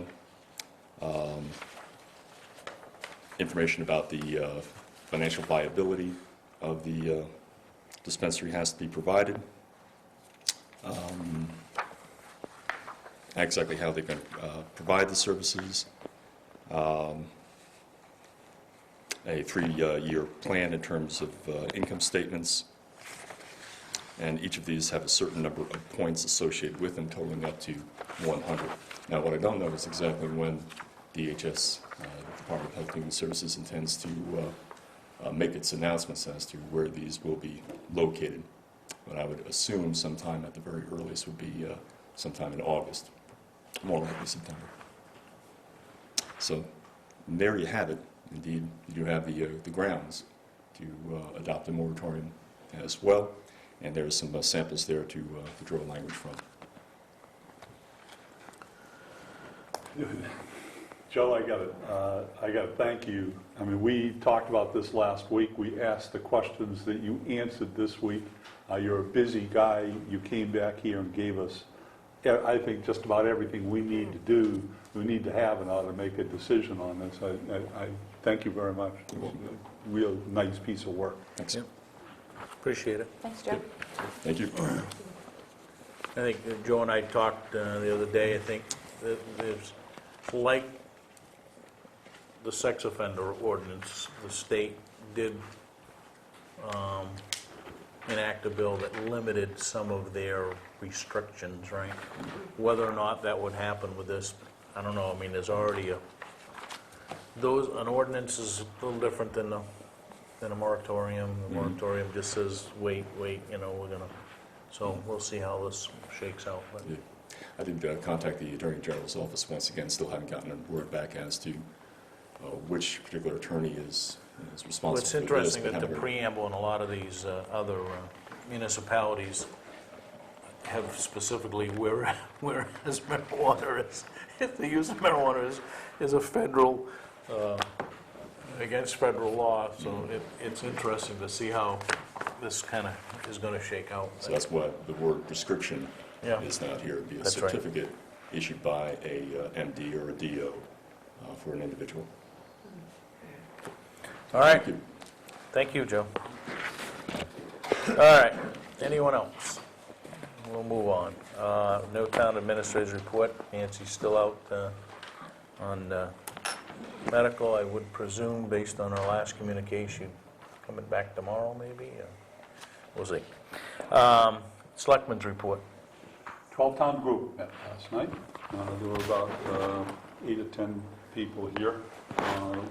Speaker 7: Information about the financial viability of the dispensary has to be provided. Exactly how they're going to provide the services. A 3-year plan in terms of income statements. And each of these have a certain number of points associated with them, totaling up to 100. Now, what I don't know is exactly when DHS, Department of Health and Human Services, intends to make its announcements as to where these will be located. But I would assume sometime at the very earliest would be sometime in August, more likely September. So there you have it. Indeed, you do have the grounds to adopt a moratorium as well, and there's some samples there to draw language from.
Speaker 6: Joe, I got to thank you. I mean, we talked about this last week. We asked the questions that you answered this week. You're a busy guy. You came back here and gave us, I think, just about everything we need to do, we need to have in order to make a decision on this. I thank you very much. It was a real nice piece of work.
Speaker 7: Thanks.
Speaker 1: Yep. Appreciate it.
Speaker 5: Thanks, Joe.
Speaker 7: Thank you.
Speaker 1: I think Joe and I talked the other day, I think that there's, like the sex offender ordinance, the state did enact a bill that limited some of their restrictions, right? Whether or not that would happen with this, I don't know. I mean, there's already an ordinance is a little different than a moratorium. The moratorium just says, wait, we're gonna, so we'll see how this shakes out. But
Speaker 7: Yeah. I did contact the Attorney General's office once again, still haven't gotten a word back as to which particular attorney is responsible
Speaker 1: Well, it's
Speaker 7: for this.
Speaker 1: interesting
Speaker 7: but
Speaker 1: that the
Speaker 7: haven't heard.
Speaker 1: preamble in a lot of these other municipalities have specifically whereas marijuana is, the use of marijuana is a federal, against federal law, so it's interesting to see how this kind of is going to shake out.
Speaker 7: So that's why the word prescription
Speaker 1: Yeah.
Speaker 7: is not here. It'd be a
Speaker 1: That's right.
Speaker 7: certificate issued by a MD or a DO for an individual.
Speaker 1: All right,
Speaker 7: Thank you.
Speaker 1: thank you, Joe. All right, anyone else? We'll move on. No town administrator's report. Nancy's still out on medical, I would presume, based on our last communication. Coming back tomorrow, maybe? We'll see. Selectmen's report.
Speaker 6: 12-town group met last night. There were about 8 or 10 people here.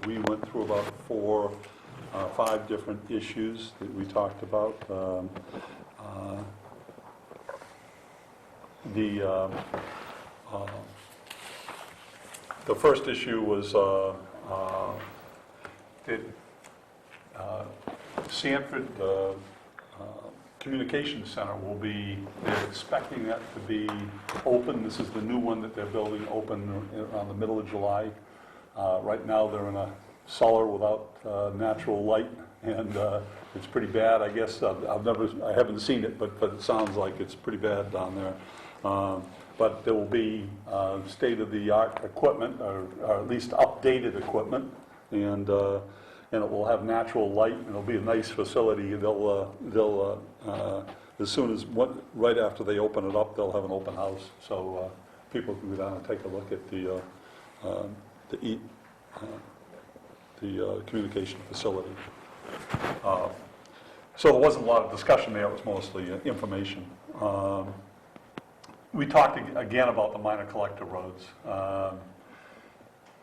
Speaker 6: We went through about 5 different issues that we talked about. The first issue was that Sanford Communications Center will be, they're expecting that to be open. This is the new one that they're building, open around the middle of July. Right now, they're in a cellar without natural light, and it's pretty bad. I guess I haven't seen it, but it sounds like it's pretty bad down there. But there will be state-of-the-art equipment, or at least updated equipment, and it will have natural light, and it'll be a nice facility. They'll as soon as, right after they open it up, they'll have an open house, so people can go down and take a look at the communication facility. So there wasn't a lot of discussion there, it was mostly information. We talked again about the minor collector roads.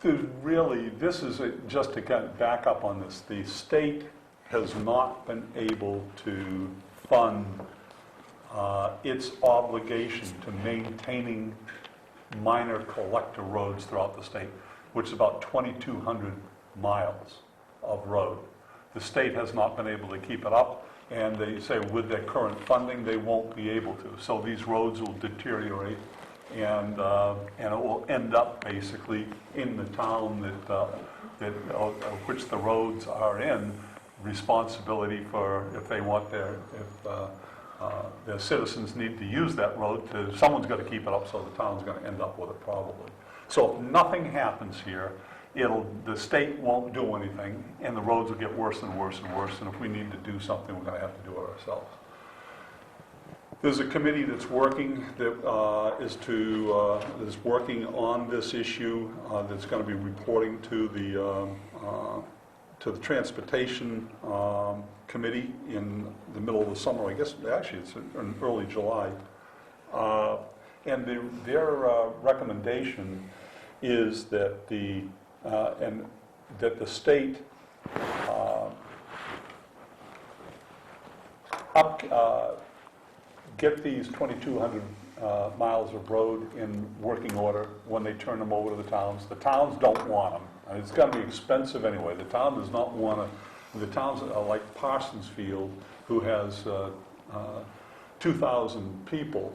Speaker 6: This is just to kind of back up on this. The state has not been able to fund its obligation to maintaining minor collector roads throughout the state, which is about 2,200 miles of road. The state has not been able to keep it up, and they say with their current funding, they won't be able to. So these roads will deteriorate, and it will end up basically in the town of which the roads are in, responsibility for if they want their citizens need to use that road, someone's got to keep it up, so the town's going to end up with it probably. So if nothing happens here, the state won't do anything, and the roads will get worse and worse and worse, and if we need to do something, we're going to have to do it ourselves. There's a committee that's working, that is working on this issue, that's going to be reporting to the Transportation Committee in the middle of the summer. I guess, actually, it's in early July. And their recommendation is that the state get these 2,200 miles of road in working order when they turn them over to the towns. The towns don't want them. And it's going to be expensive anyway. The town does not want to. The towns are like Parsonsfield, who has 2,000 people.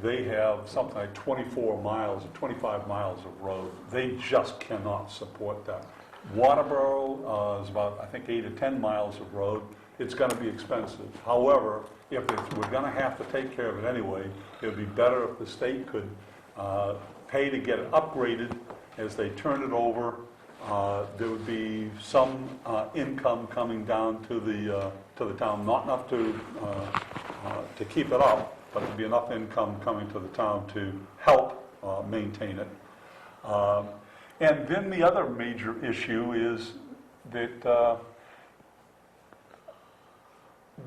Speaker 6: They have something like 24 miles or 25 miles of road. They just cannot support that. Waterboro is about, I think, 8 or 10 miles of road. It's going to be expensive. However, if we're going to have to take care of it anyway, it would be better if the state could pay to get it upgraded as they turn it over. There would be some income coming down to the town, not enough to keep it up, but there'd be enough income coming to the town to help maintain it. And then the other major issue is that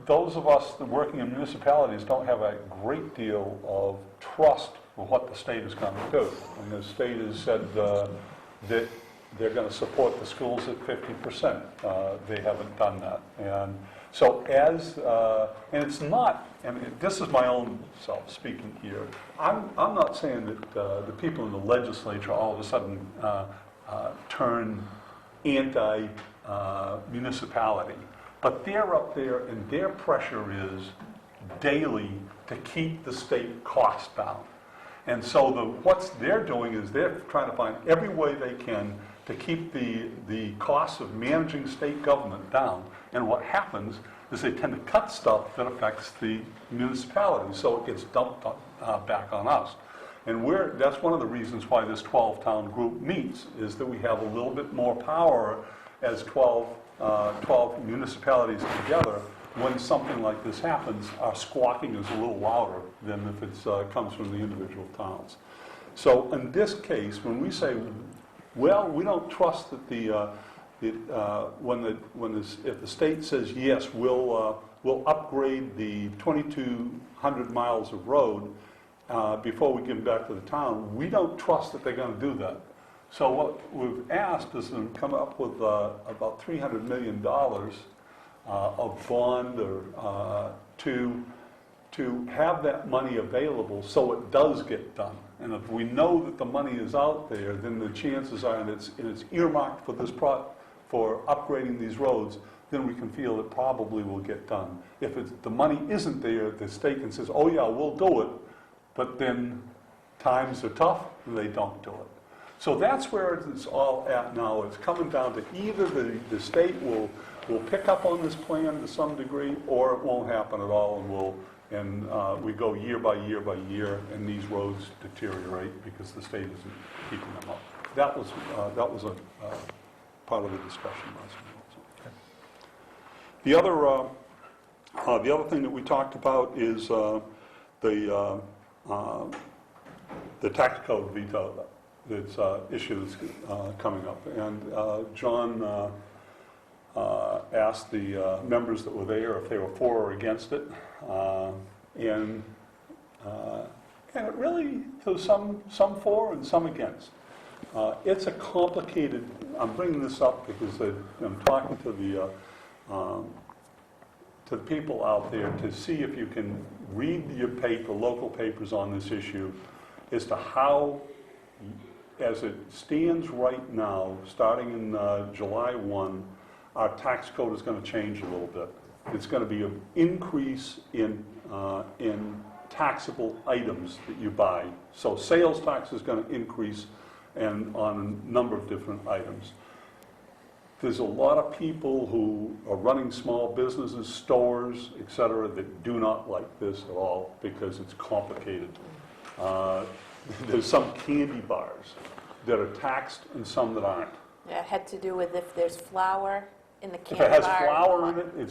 Speaker 6: those of us that working in municipalities don't have a great deal of trust for what the state is going to do. And the state has said that they're going to support the schools at 50%. They haven't done that. And so and it's not, and this is my own self speaking here, I'm not saying that the people in the legislature all of a sudden turn anti-municipality. But they're up there, and their pressure is daily to keep the state costs down. And so what they're doing is they're trying to find every way they can to keep the costs of managing state government down. And what happens is they tend to cut stuff that affects the municipalities, so it gets dumped back on us. And that's one of the reasons why this 12-town group meets, is that we have a little bit more power as 12 municipalities together. When something like this happens, our squawking is a little louder than if it comes from the individual towns. So in this case, when we say, well, we don't trust that if the state says yes, we'll upgrade the 2,200 miles of road before we give them back to the town, we don't trust that they're going to do that. So what we've asked is to come up with about $300 million of bond or to have that money available so it does get done. And if we know that the money is out there, then the chances are, and it's earmarked for for upgrading these roads, then we can feel it probably will get done. If the money isn't there, the state can say, oh yeah, we'll do it, but then times are tough and they don't do it. So that's where it's all at now. It's coming down to either the state will pick up on this plan to some degree, or it won't happen at all, and we go year by year by year, and these roads deteriorate because the state isn't keeping them up. That was a part of the discussion last night. The other thing that we talked about is the tax code veto. That's issue that's coming up, and John asked the members that were there if they were for or against it, and it really, there was some for and some against. It's a complicated. I'm bringing this up because I'm talking to the people out there to see if you can read the local papers on this issue, as to how, as it stands right now, starting in July 1, our tax code is going to change a little bit. It's going to be an increase in taxable items that you buy. So sales tax is going to increase and on a number of different items. There's a lot of people who are running small businesses, stores, et cetera, that do not like this at all because it's complicated. There's some candy bars that are taxed and some that aren't.
Speaker 5: Yeah, it had to do with if there's flour in the
Speaker 6: If
Speaker 5: candy
Speaker 6: it has
Speaker 5: bar.
Speaker 6: flour in it,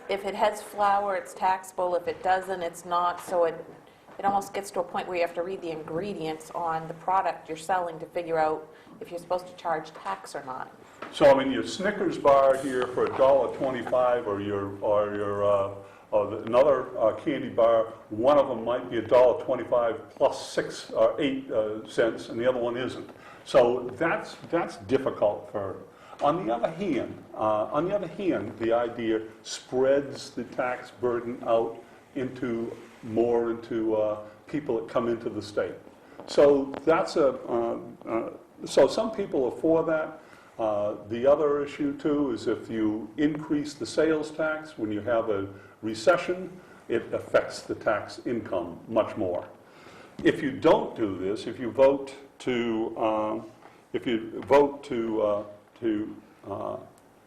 Speaker 5: If it has flour, it's taxable. If it doesn't, it's not. So it almost gets to a point where you have to read the ingredients on the product you're selling to figure out if you're supposed to charge tax or not.
Speaker 6: so I mean, your Snickers bar here for $1.25 or another candy bar, one of them might be $1.25 plus 6 or 8 cents, and the other one isn't. So that's difficult for. On the other hand, the idea spreads the tax burden out into people that come into the state. So that's so some people are for that. The other issue too is if you increase the sales tax when you have a recession, it affects the tax income much more. If you don't do this, if you vote to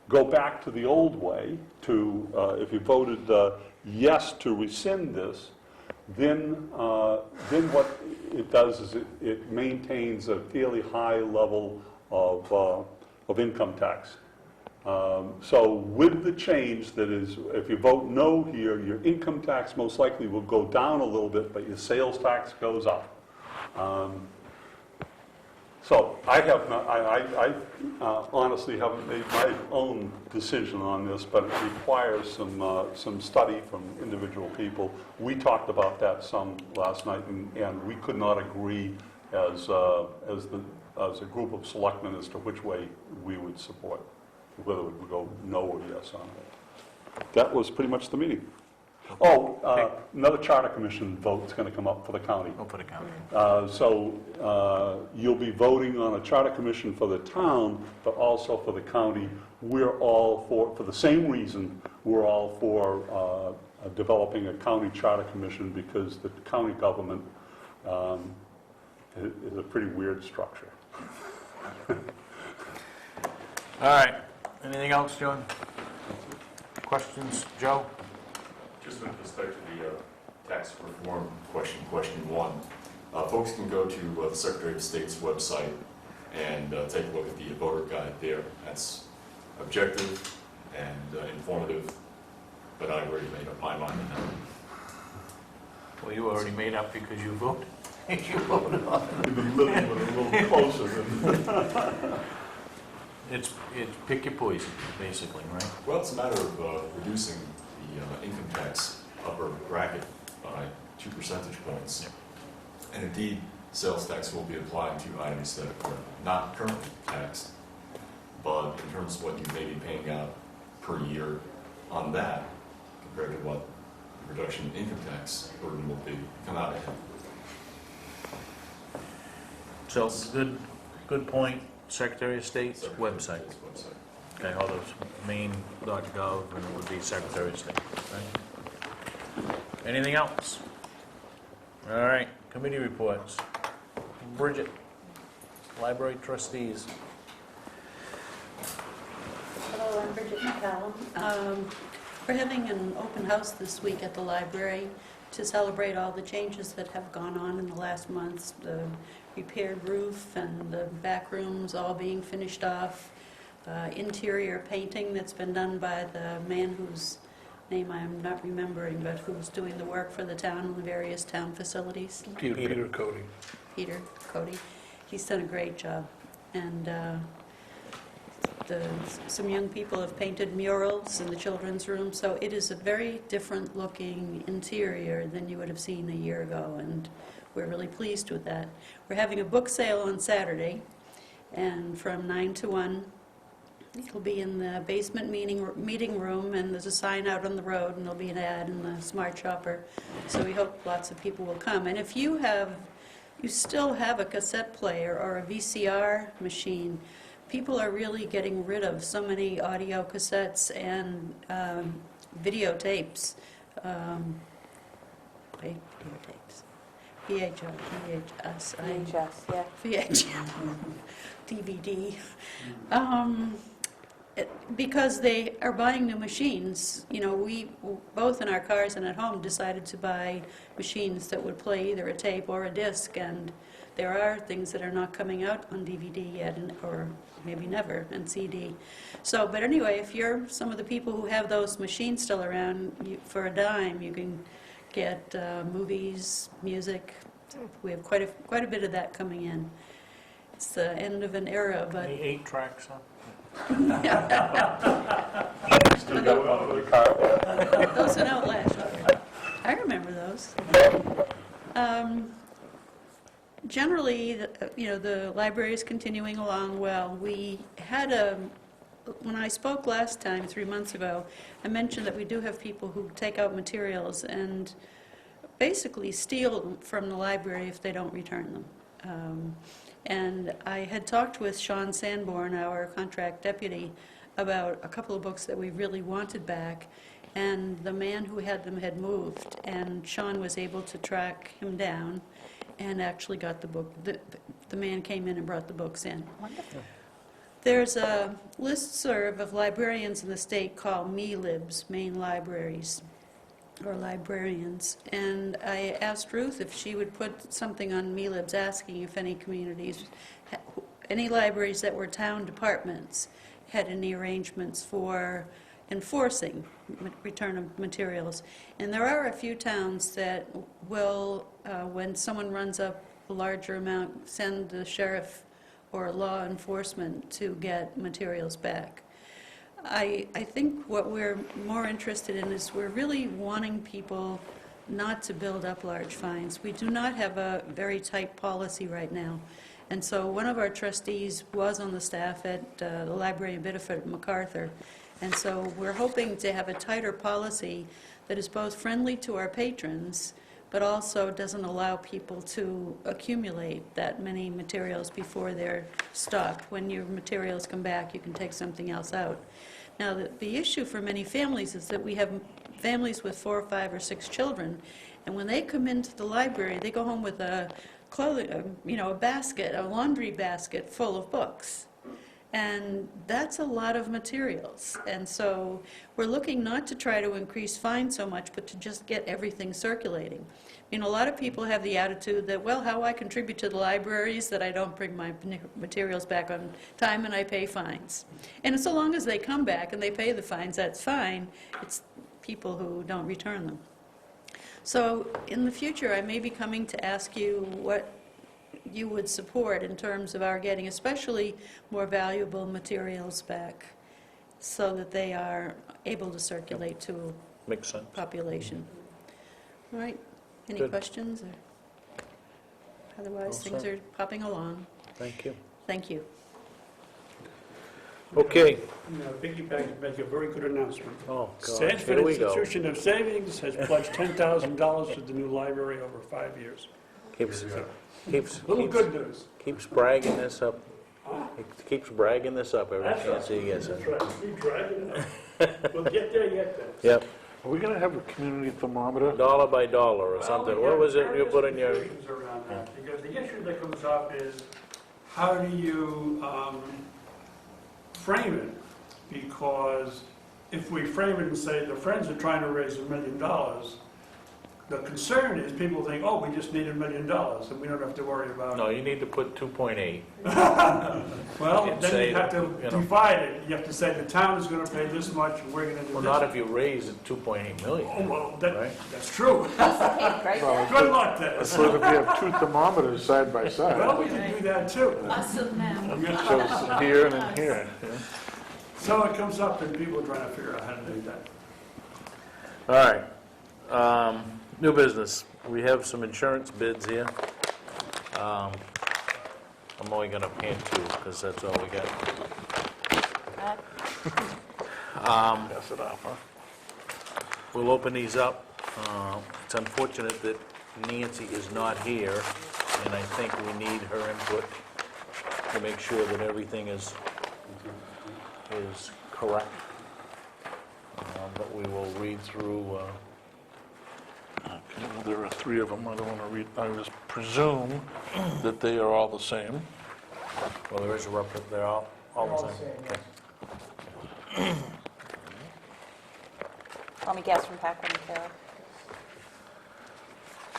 Speaker 6: go back to the old way, if you voted yes to rescind this, then what it does is it maintains a fairly high level of income tax. So with the change that is, if you vote no here, your income tax most likely will go down a little bit, but your sales tax goes up. So I have not, I honestly haven't made my own decision on this, but it requires some study from individual people. We talked about that some last night, and we could not agree as a group of selectmen as to which way we would support, whether we would go no or yes on it. That was pretty much the meeting. Another charter commission vote is going to come up for the county.
Speaker 1: Go for the county.
Speaker 6: So you'll be voting on a charter commission for the town, but also for the county. We're all for the same reason, we're all for developing a county charter commission because the county government is a pretty weird structure.
Speaker 1: All right. Anything else, John? Questions, Joe?
Speaker 7: Just with respect to the tax reform question one, folks can go to the Secretary of State's website and take a look at the voter guide there. That's objective and informative, but I've already made up my mind on that.
Speaker 1: Well, you already made up because you voted. You voted on it.
Speaker 4: We've been living with it a little closer than.
Speaker 1: It's pick your poison, basically, right?
Speaker 7: Well, it's a matter of reducing the income tax upper bracket by 2 percentage points. And indeed, sales tax will be applied to items that are not currently taxed, but in terms of what you may be paying out per year on that, compared to what the reduction in income tax burden will be, come out ahead.
Speaker 1: So, good point. Secretary of State's website. Okay, all those main.gov, and it would be Secretary of State. Right? Anything else? All right, committee reports. Bridget, Library Trustees.
Speaker 3: Hello, I'm Bridget McCallum. We're having an open house this week at the library to celebrate all the changes that have gone on in the last months. The repaired roof and the back rooms all being finished off. Interior painting that's been done by the man whose name I am not remembering, but who's doing the work for the town and the various town facilities.
Speaker 2: Peter Cody.
Speaker 3: Peter Cody. He's done a great job. And some young people have painted murals in the children's room, so it is a very different looking interior than you would have seen a year ago, and we're really pleased with that. We're having a book sale on Saturday, and from 9 to 1, it'll be in the basement meeting room, and there's a sign out on the road, and there'll be an ad in the Smart Shopper, so we hope lots of people will come. And if you still have a cassette player or a VCR machine, people are really getting rid of so many audio cassettes and videotapes. videotapes. VHS,
Speaker 5: VHS, yeah.
Speaker 3: VH, DVD. Because they are buying new machines. You know, we, both in our cars and at home, decided to buy machines that would play either a tape or a disc, and there are things that are not coming out on DVD yet, or maybe never, and CD. So, but anyway, if you're some of the people who have those machines still around, for a dime, you can get movies, music. We have quite a bit of that coming in. It's the end of an era, but
Speaker 1: Any 8 tracks, huh?
Speaker 6: Still got one for the car.
Speaker 3: those went out last year. I remember those. Generally, the library is continuing along well. We had when I spoke last time, 3 months ago, I mentioned that we do have people who take out materials and basically steal from the library if they don't return them. And I had talked with Sean Sanborn, our contract deputy, about a couple of books that we really wanted back, and the man who had them had moved, and Sean was able to track him down and actually got the book. The man came in and brought the books in.
Speaker 5: Wonderful.
Speaker 3: There's a listserv of librarians in the state called MELIBs, Maine Libraries, or librarians, and I asked Ruth if she would put something on MELIBs asking if any communities, any libraries that were town departments had any arrangements for enforcing return of materials. And there are a few towns that will, when someone runs up a larger amount, send the sheriff or law enforcement to get materials back. I think what we're more interested in is we're really wanting people not to build up large fines. We do not have a very tight policy right now. And so one of our trustees was on the staff at the library in Biddeford at MacArthur. And so we're hoping to have a tighter policy that is both friendly to our patrons, but also doesn't allow people to accumulate that many materials before they're stopped. When your materials come back, you can take something else out. Now, the issue for many families is that we have families with 4 or 5 or 6 children, and when they come into the library, they go home with a basket, a laundry basket full of books. And that's a lot of materials. And so we're looking not to try to increase fines so much, but to just get everything circulating. I mean, a lot of people have the attitude that, well, how I contribute to the libraries, that I don't bring my materials back on time and I pay fines. And so long as they come back and they pay the fines, that's fine. It's people who don't return them. So in the future, I may be coming to ask you what you would support in terms of our getting especially more valuable materials back so that they are able to circulate to
Speaker 1: Makes sense.
Speaker 3: population. All right, any
Speaker 1: Good.
Speaker 3: questions? Or otherwise,
Speaker 1: All
Speaker 3: things
Speaker 1: set.
Speaker 3: are popping along.
Speaker 1: Thank you.
Speaker 3: Thank you.
Speaker 1: Okay.
Speaker 8: Piggyback to make a very good announcement.
Speaker 1: Oh, God,
Speaker 8: Sanford
Speaker 1: here we go.
Speaker 8: Institution of Savings has pledged $10,000 to the new library over 5 years.
Speaker 1: Keeps
Speaker 8: Little good news.
Speaker 1: keeps bragging this up. He keeps bragging this up every
Speaker 8: That's
Speaker 1: chance he
Speaker 8: right.
Speaker 1: gets
Speaker 8: That's
Speaker 1: it.
Speaker 8: right. Keep dragging it up. We'll get there yet, then.
Speaker 1: Yep,
Speaker 2: Are we going to have a community thermometer?
Speaker 1: dollar by dollar or something. What was it you put in your?
Speaker 8: Various around that, because the issue that comes up is, how do you frame it? Because if we frame it and say the Friends are trying to raise $1 million, the concern is people think, oh, we just need $1 million, and we don't have to worry about
Speaker 1: No,
Speaker 8: it.
Speaker 1: you need to put 2.8.
Speaker 8: Well,
Speaker 1: and
Speaker 8: then
Speaker 1: say,
Speaker 8: you have to
Speaker 1: you know-
Speaker 8: divide it. You have to say the town is going to pay this much, and we're going to do
Speaker 1: Well,
Speaker 8: this.
Speaker 1: not if you raise it 2.8
Speaker 8: Oh,
Speaker 1: million,
Speaker 8: well,
Speaker 1: right?
Speaker 8: that's true.
Speaker 5: Right there.
Speaker 8: Good luck then.
Speaker 2: So if we have 2 thermometers side by
Speaker 8: Well,
Speaker 2: side,
Speaker 8: we can do that too.
Speaker 3: Us and them.
Speaker 2: shows here and in here.
Speaker 8: So it comes up and people are trying to figure out how to do that.
Speaker 1: All right. New business. We have some insurance bids here. I'm only going to hand 2 because that's all we got.
Speaker 2: Pass it off, huh?
Speaker 1: We'll open these up. It's unfortunate that Nancy is not here, and I think we need her input to make sure that everything is correct. But we will read through
Speaker 2: There are 3 of them, I don't want to read, I just presume that they are all the same.
Speaker 1: Well, there is a they're all the same. Okay.
Speaker 5: Let me guess from Paquin and Carroll.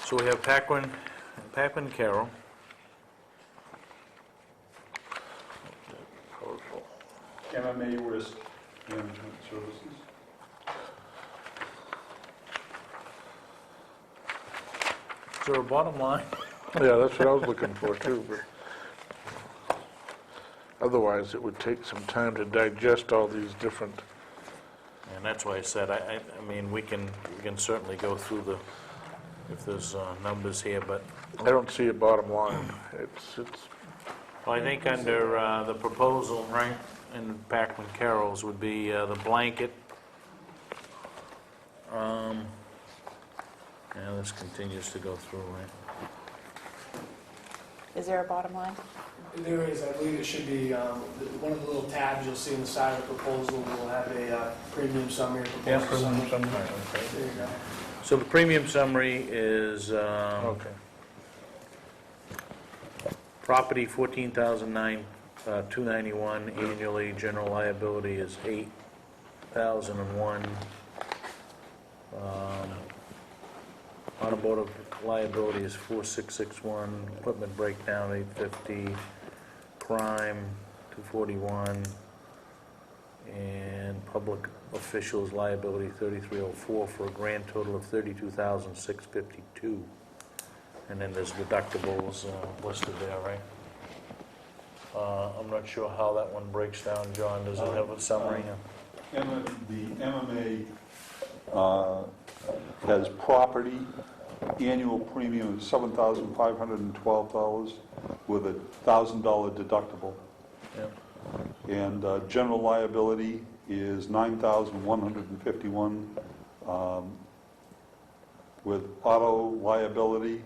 Speaker 1: So we have Paquin and Carroll.
Speaker 6: MMA Risk Management Services.
Speaker 1: Is there a bottom line?
Speaker 2: Yeah, that's what I was looking for too, but otherwise it would take some time to digest all these different,
Speaker 1: And that's why I said, I mean, we can certainly go through the, if there's numbers here, but
Speaker 2: I don't see a bottom line. It's,
Speaker 1: well, I think under the proposal, right, in Paquin Carroll's would be the blanket. Yeah, this continues to go through, right?
Speaker 5: Is there a bottom line?
Speaker 9: There is, I believe it should be, one of the little tabs you'll see on the side of the proposal will have a premium summary, proposal summary. There you go.
Speaker 1: So the premium summary is,
Speaker 2: okay.
Speaker 1: property, $14,291 annually, general liability is $8,001. Automotive liability is $4,661, equipment breakdown $850, crime $241, and public officials liability $3,304 for a grand total of $32,652. And then there's deductibles listed there, right? I'm not sure how that one breaks down, John. Does it have a summary?
Speaker 6: The MMA has property, annual premium of $7,512 with a $1,000 deductible.
Speaker 1: Yeah.
Speaker 6: And general liability is $9,151 with auto liability,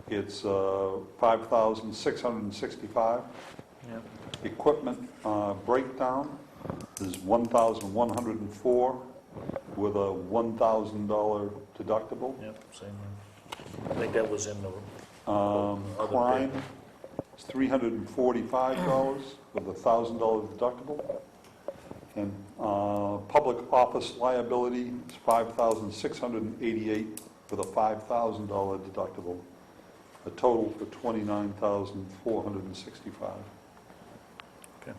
Speaker 6: it's $5,665.
Speaker 1: Yeah.
Speaker 6: Equipment breakdown is $1,104 with a $1,000 deductible.
Speaker 1: Yep, same one. I think that was in the other
Speaker 6: Crime
Speaker 1: bid.
Speaker 6: is $345 with a $1,000 deductible. And public office liability is $5,688 with a $5,000 deductible. A total for $29,465.
Speaker 1: Okay.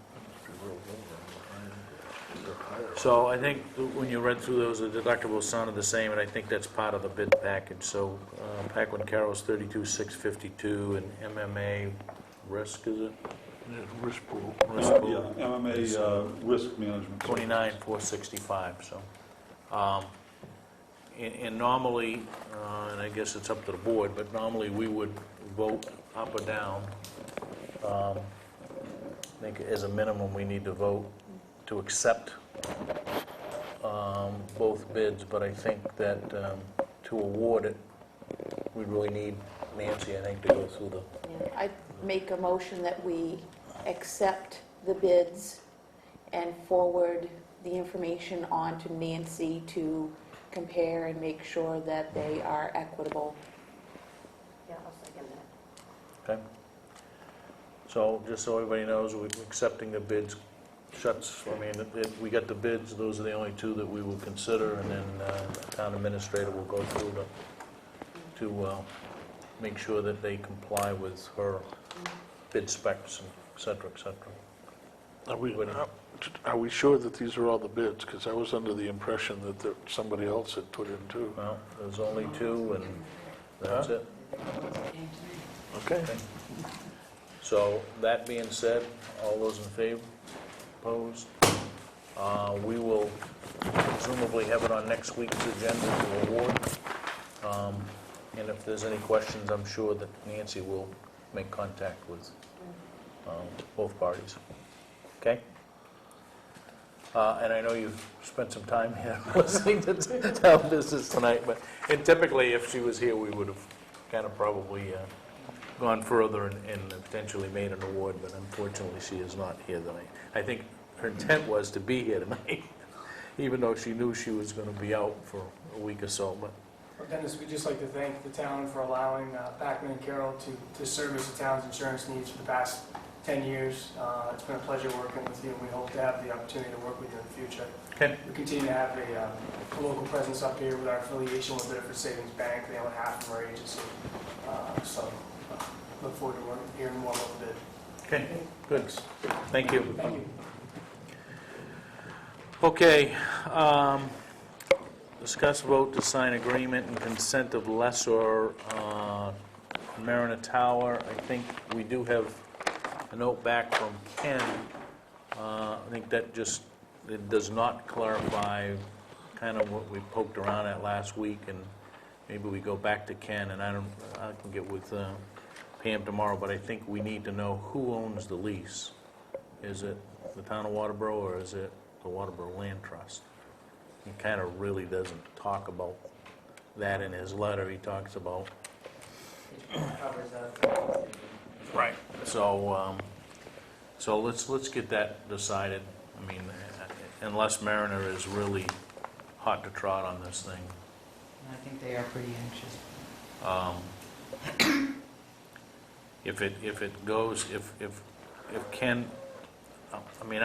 Speaker 1: So I think when you read through those, the deductibles sounded the same, and I think that's part of the bid package. So Paquin Carroll's $32,652, and MMA Risk, is it?
Speaker 2: Yeah, risk pool.
Speaker 1: Risk pool.
Speaker 6: Yeah, MMA Risk Management.
Speaker 1: $29,465, so. And normally, and I guess it's up to the board, but normally we would vote up or down. I think as a minimum, we need to vote to accept both bids, but I think that to award it, we really need Nancy, I think, to go through the,
Speaker 5: I make a motion that we accept the bids and forward the information on to Nancy to compare and make sure that they are equitable.
Speaker 10: Yeah, I'll second that.
Speaker 1: okay? So, just so everybody knows, we're accepting the bids, shuts, I mean, we got the bids, those are the only two that we will consider, and then the town administrator will go through to make sure that they comply with her bid specs, and et cetera, et cetera.
Speaker 2: Are we sure that these are all the bids? Because I was under the impression that somebody else had put in too.
Speaker 1: Well, there's only two, and that's it.
Speaker 2: Okay.
Speaker 1: So, that being said, all those in favor? Opposed? We will presumably have it on next week's agenda to award. And if there's any questions, I'm sure that Nancy will make contact with both parties. Okay? And I know you've spent some time here listening to town business tonight, but, and typically, if she was here, we would have kind of probably gone further and potentially made an award, but unfortunately, she is not here tonight. I think her intent was to be here tonight, even though she knew she was going to be out for a week or so, but
Speaker 9: Well, Dennis, we'd just like to thank the town for allowing Packman and Carroll to service the town's insurance needs for the past 10 years. It's been a pleasure working with you, and we hope to have the opportunity to work with you in the future.
Speaker 1: Okay.
Speaker 9: We continue to have a local presence up here with our affiliation with Bedford Savings Bank. They own half of our agency. Look forward to hearing more about the bid.
Speaker 1: Okay, good. Thank you.
Speaker 9: Thank you.
Speaker 1: Okay, discuss vote to sign agreement and consent of lessor, Mariner Tower. I think we do have a note back from Ken. I think that just, it does not clarify kind of what we poked around at last week, and maybe we go back to Ken, and I can get with Pam tomorrow, but I think we need to know who owns the lease. Is it the town of Waterboro, or is it the Waterboro Land Trust? He kind of really doesn't talk about that in his letter. He talks about... Right. So let's get that decided. I mean, unless Mariner is really hot to trot on this thing.
Speaker 11: I think they are pretty anxious.
Speaker 1: If it goes, if Ken, I mean,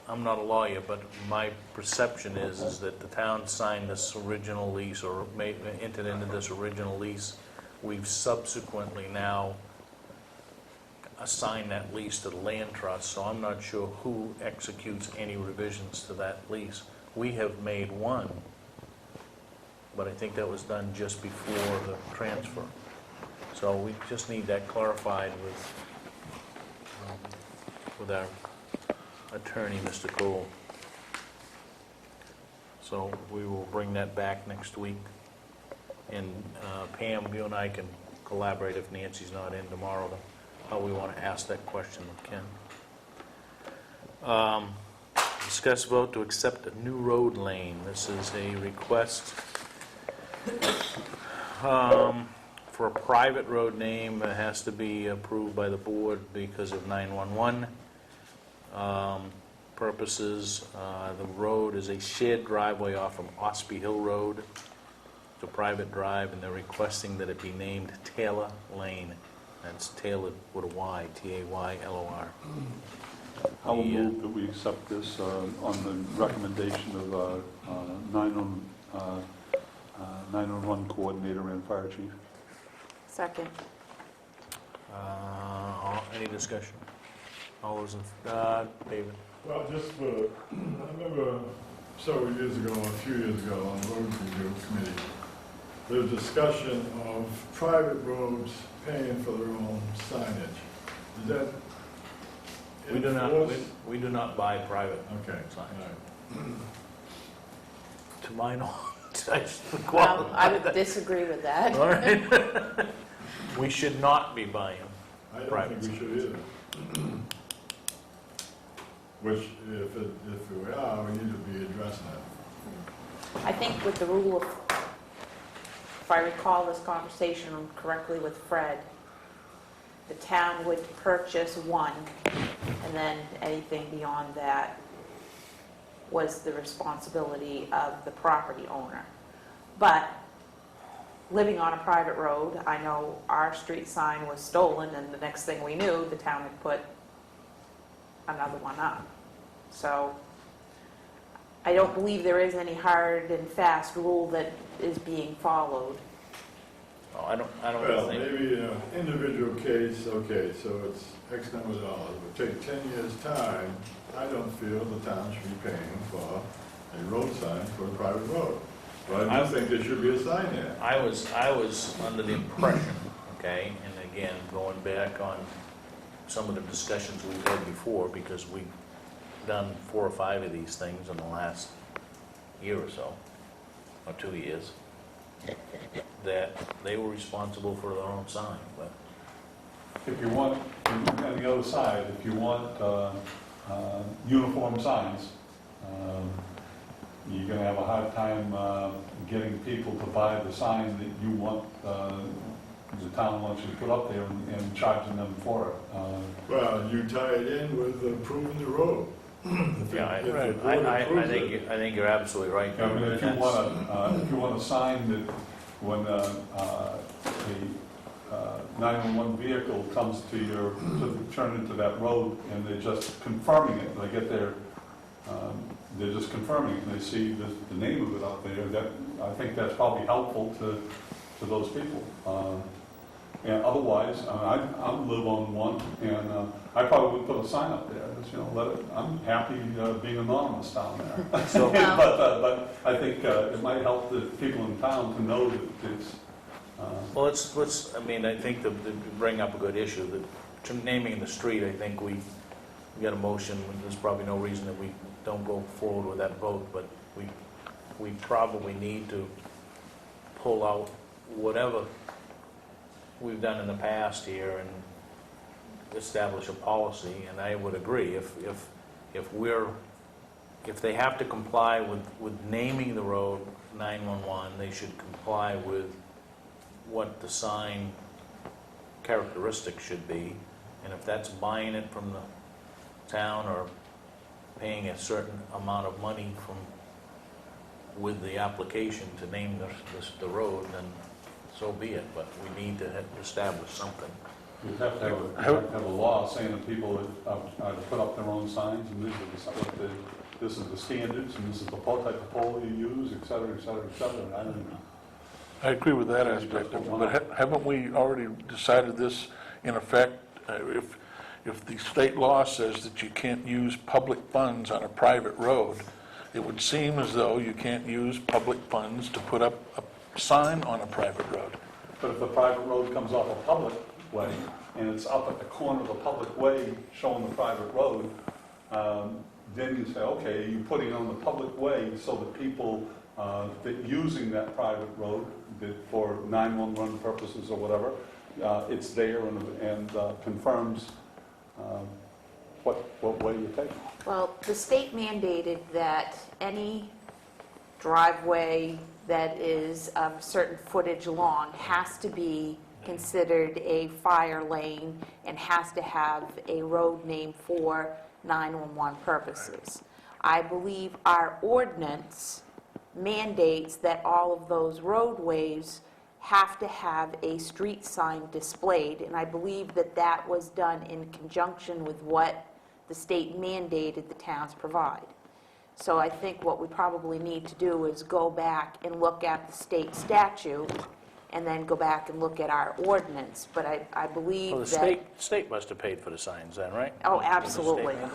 Speaker 1: I'm not a lawyer, but my perception is that the town signed this original lease, or entered into this original lease. We've subsequently now assigned that lease to the land trust, so I'm not sure who executes any revisions to that lease. We have made one, but I think that was done just before the transfer. So we just need that clarified with our attorney, Mr. Cole. So we will bring that back next week. And Pam, you and I can collaborate if Nancy's not in tomorrow to how we want to ask that question of Ken. Discuss vote to accept a new road lane. This is a request for a private road name. It has to be approved by the board because of 911 purposes. The road is a shared driveway off of Ospey Hill Road. It's a private drive, and they're requesting that it be named Taylor Lane. That's Taylor with a Y, Taylor.
Speaker 6: I will move that we accept this on the recommendation of 911 coordinator and fire chief.
Speaker 5: Second.
Speaker 1: Any discussion? All those in, David?
Speaker 4: Well, just for, I remember several years ago, a few years ago, on the road review committee, there was discussion of private roads paying for their own signage. Is that
Speaker 1: We do not,
Speaker 4: enforced?
Speaker 1: we do not buy private
Speaker 4: Okay,
Speaker 1: signs.
Speaker 4: all right.
Speaker 1: To my knowledge, I should
Speaker 5: Well, I would
Speaker 1: qualify that.
Speaker 5: disagree with that.
Speaker 1: All right. We should not be buying.
Speaker 4: I don't
Speaker 1: Private
Speaker 4: think we should either. Which, if we are, we need to be addressing it.
Speaker 5: I think with the rule of, if I recall this conversation correctly with Fred, the town would purchase one, and then anything beyond that was the responsibility of the property owner. But living on a private road, I know our street sign was stolen, and the next thing we knew, the town had put another one up. So I don't believe there is any hard and fast rule that is being followed.
Speaker 1: Oh, I don't
Speaker 4: Well,
Speaker 1: think.
Speaker 4: maybe in an individual case, okay, so it's X number of dollars, but take 10 years' time, I don't feel the town should be paying for a road sign for a private road. But I do think there should be a sign there.
Speaker 1: I was under the impression, okay, and again, going back on some of the discussions we've had before, because we've done 4 or 5 of these things in the last year or so, or 2 years, that they were responsible for their own sign, but
Speaker 6: If you want, on the other side, if you want uniform signs, you're going to have a hard time getting people to buy the sign that you want, the town wants you to put up there and charging them for it.
Speaker 4: Well, you tie it in with approving the road.
Speaker 1: Yeah, I
Speaker 4: If the board approves it,
Speaker 1: think you're absolutely right.
Speaker 6: I mean, if you
Speaker 1: That's-
Speaker 6: want to sign that when the 911 vehicle comes to turn into that road, and they're just confirming it, they get their, they're just confirming it, and they see the name of it out there, that, I think that's probably helpful to those people. And otherwise, I live on one, and I probably would put a sign up there, I'm happy being anonymous down there.
Speaker 1: So-
Speaker 6: But I think it might help the people in town to know that it's,
Speaker 1: Well, I mean, I think that you bring up a good issue, that naming the street, I think we got a motion, there's probably no reason that we don't go forward with that vote, but we probably need to pull out whatever we've done in the past here and establish a policy, and I would agree, if they have to comply with naming the road 911, they should comply with what the sign characteristics should be, and if that's buying it from the town or paying a certain amount of money with the application to name the road, then so be it, but we need to establish something.
Speaker 6: you have to have a law saying that people are to put up their own signs, and this is the standards, and this is the type of pole you use, et cetera, et cetera, et cetera, and I don't know.
Speaker 2: I agree with that aspect of it, but haven't we already decided this in effect? If the state law says that you can't use public funds on a private road, it would seem as though you can't use public funds to put up a sign on a private road.
Speaker 6: But if the private road comes off a public way, and it's up at the corner of the public way showing the private road, then you say, okay, you're putting it on the public way so that people that using that private road that for 911 purposes or whatever, it's there and confirms what way you take.
Speaker 5: Well, the state mandated that any driveway that is a certain footage long has to be considered a fire lane and has to have a road name for 911 purposes. I believe our ordinance mandates that all of those roadways have to have a street sign displayed, and I believe that that was done in conjunction with what the state mandated the towns provide. So I think what we probably need to do is go back and look at the state statute and then go back and look at our ordinance. But I believe
Speaker 1: Well, the
Speaker 5: that...
Speaker 1: state must have paid for the signs then, right?
Speaker 5: Oh,
Speaker 1: Was the state
Speaker 5: absolutely.
Speaker 1: mandate?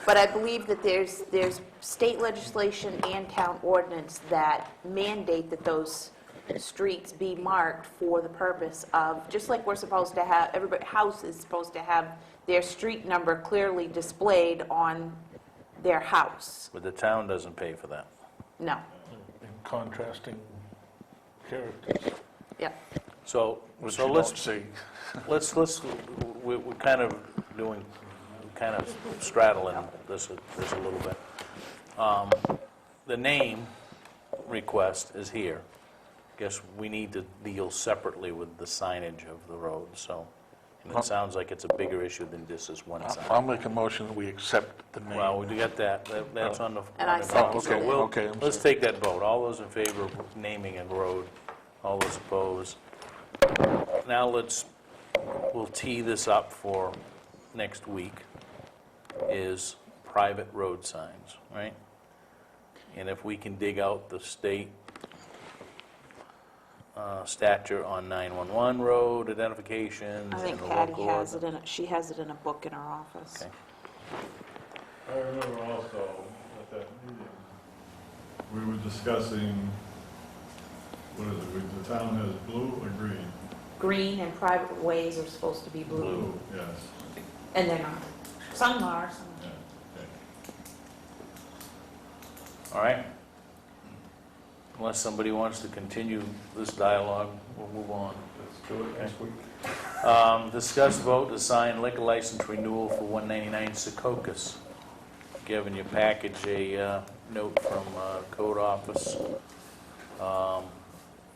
Speaker 5: But I believe that there's state legislation and town ordinance that mandate that those streets be marked for the purpose of, just like we're supposed to have, every house is supposed to have their street number clearly displayed on their house.
Speaker 1: But the town doesn't pay for that.
Speaker 5: No.
Speaker 2: In contrasting characters.
Speaker 5: Yeah.
Speaker 1: So
Speaker 2: Which you
Speaker 1: let's
Speaker 2: don't see.
Speaker 1: we're kind of doing, kind of straddling this a little bit. The name request is here. Guess we need to deal separately with the signage of the road, so, and it sounds like it's a bigger issue than just this one sign.
Speaker 2: I'll make a motion that we accept the name.
Speaker 1: Well, we get that, that's on the...
Speaker 5: And I
Speaker 1: on the
Speaker 5: second
Speaker 1: vote. So
Speaker 5: it.
Speaker 1: we'll-
Speaker 2: Okay, I'm
Speaker 1: Let's
Speaker 2: sorry.
Speaker 1: take that vote. All those in favor of naming a road, all those opposed. Now we'll tee this up for next week, is private road signs, right? And if we can dig out the state statute on 911 road identifications
Speaker 5: I think
Speaker 1: and the
Speaker 5: Patty
Speaker 1: local
Speaker 5: has it
Speaker 1: ordinance.
Speaker 5: she has it in a book in her office.
Speaker 1: Okay.
Speaker 4: I remember also at that meeting, we were discussing, what is it, the town has blue or green?
Speaker 5: Green and private ways are supposed to be blue.
Speaker 4: Yes.
Speaker 5: And they're not. Some are, some
Speaker 4: Yeah, okay.
Speaker 1: All right. Unless somebody wants to continue this dialogue, we'll move on.
Speaker 6: Let's do it next week.
Speaker 1: Discuss vote to sign liquor license renewal for 199 Secocas. Given your package a note from code office.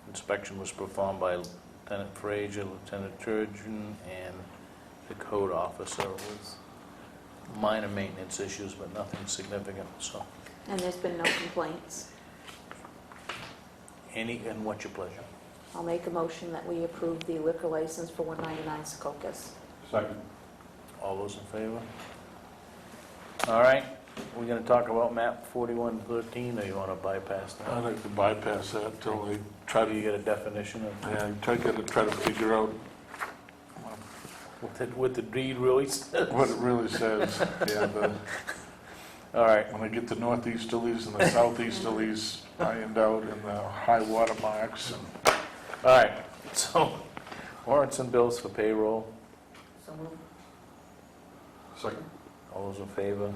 Speaker 1: Inspection was performed by Lieutenant Frazier, Lieutenant Turgeon, and the code officer was minor maintenance issues, but nothing significant, so.
Speaker 5: And there's been no complaints.
Speaker 1: And what's your pleasure?
Speaker 5: I'll make a motion that we approve the liquor license for 199 Secocas.
Speaker 6: Second.
Speaker 1: All those in favor? All right, we're gonna talk about map 4113, or you wanna bypass
Speaker 2: I'd
Speaker 1: that?
Speaker 2: like to bypass that till they try
Speaker 1: Do you
Speaker 2: to,
Speaker 1: get a definition of
Speaker 2: yeah, try to figure out
Speaker 1: what the deed really says?
Speaker 2: what it really says. Yeah,
Speaker 1: All right,
Speaker 2: when I get the northeasterlies and the southeasterlies ironed out and the high water marks and
Speaker 1: all right, so warrants and bills for payroll,
Speaker 10: So moved.
Speaker 2: second.
Speaker 1: all those in favor?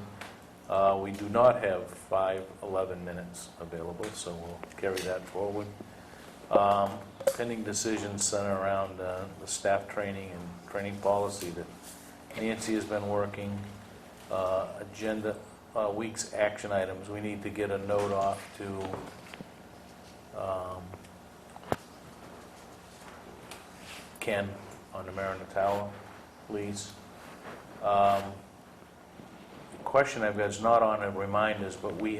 Speaker 1: We do not have 5:11 minutes available, so we'll carry that forward. Pending decisions center around the staff training and training policy that Nancy has been working. Agenda, week's action items, we need to get a note off to Ken on the Mariner Tower lease. The question I've got is not on the reminders, but we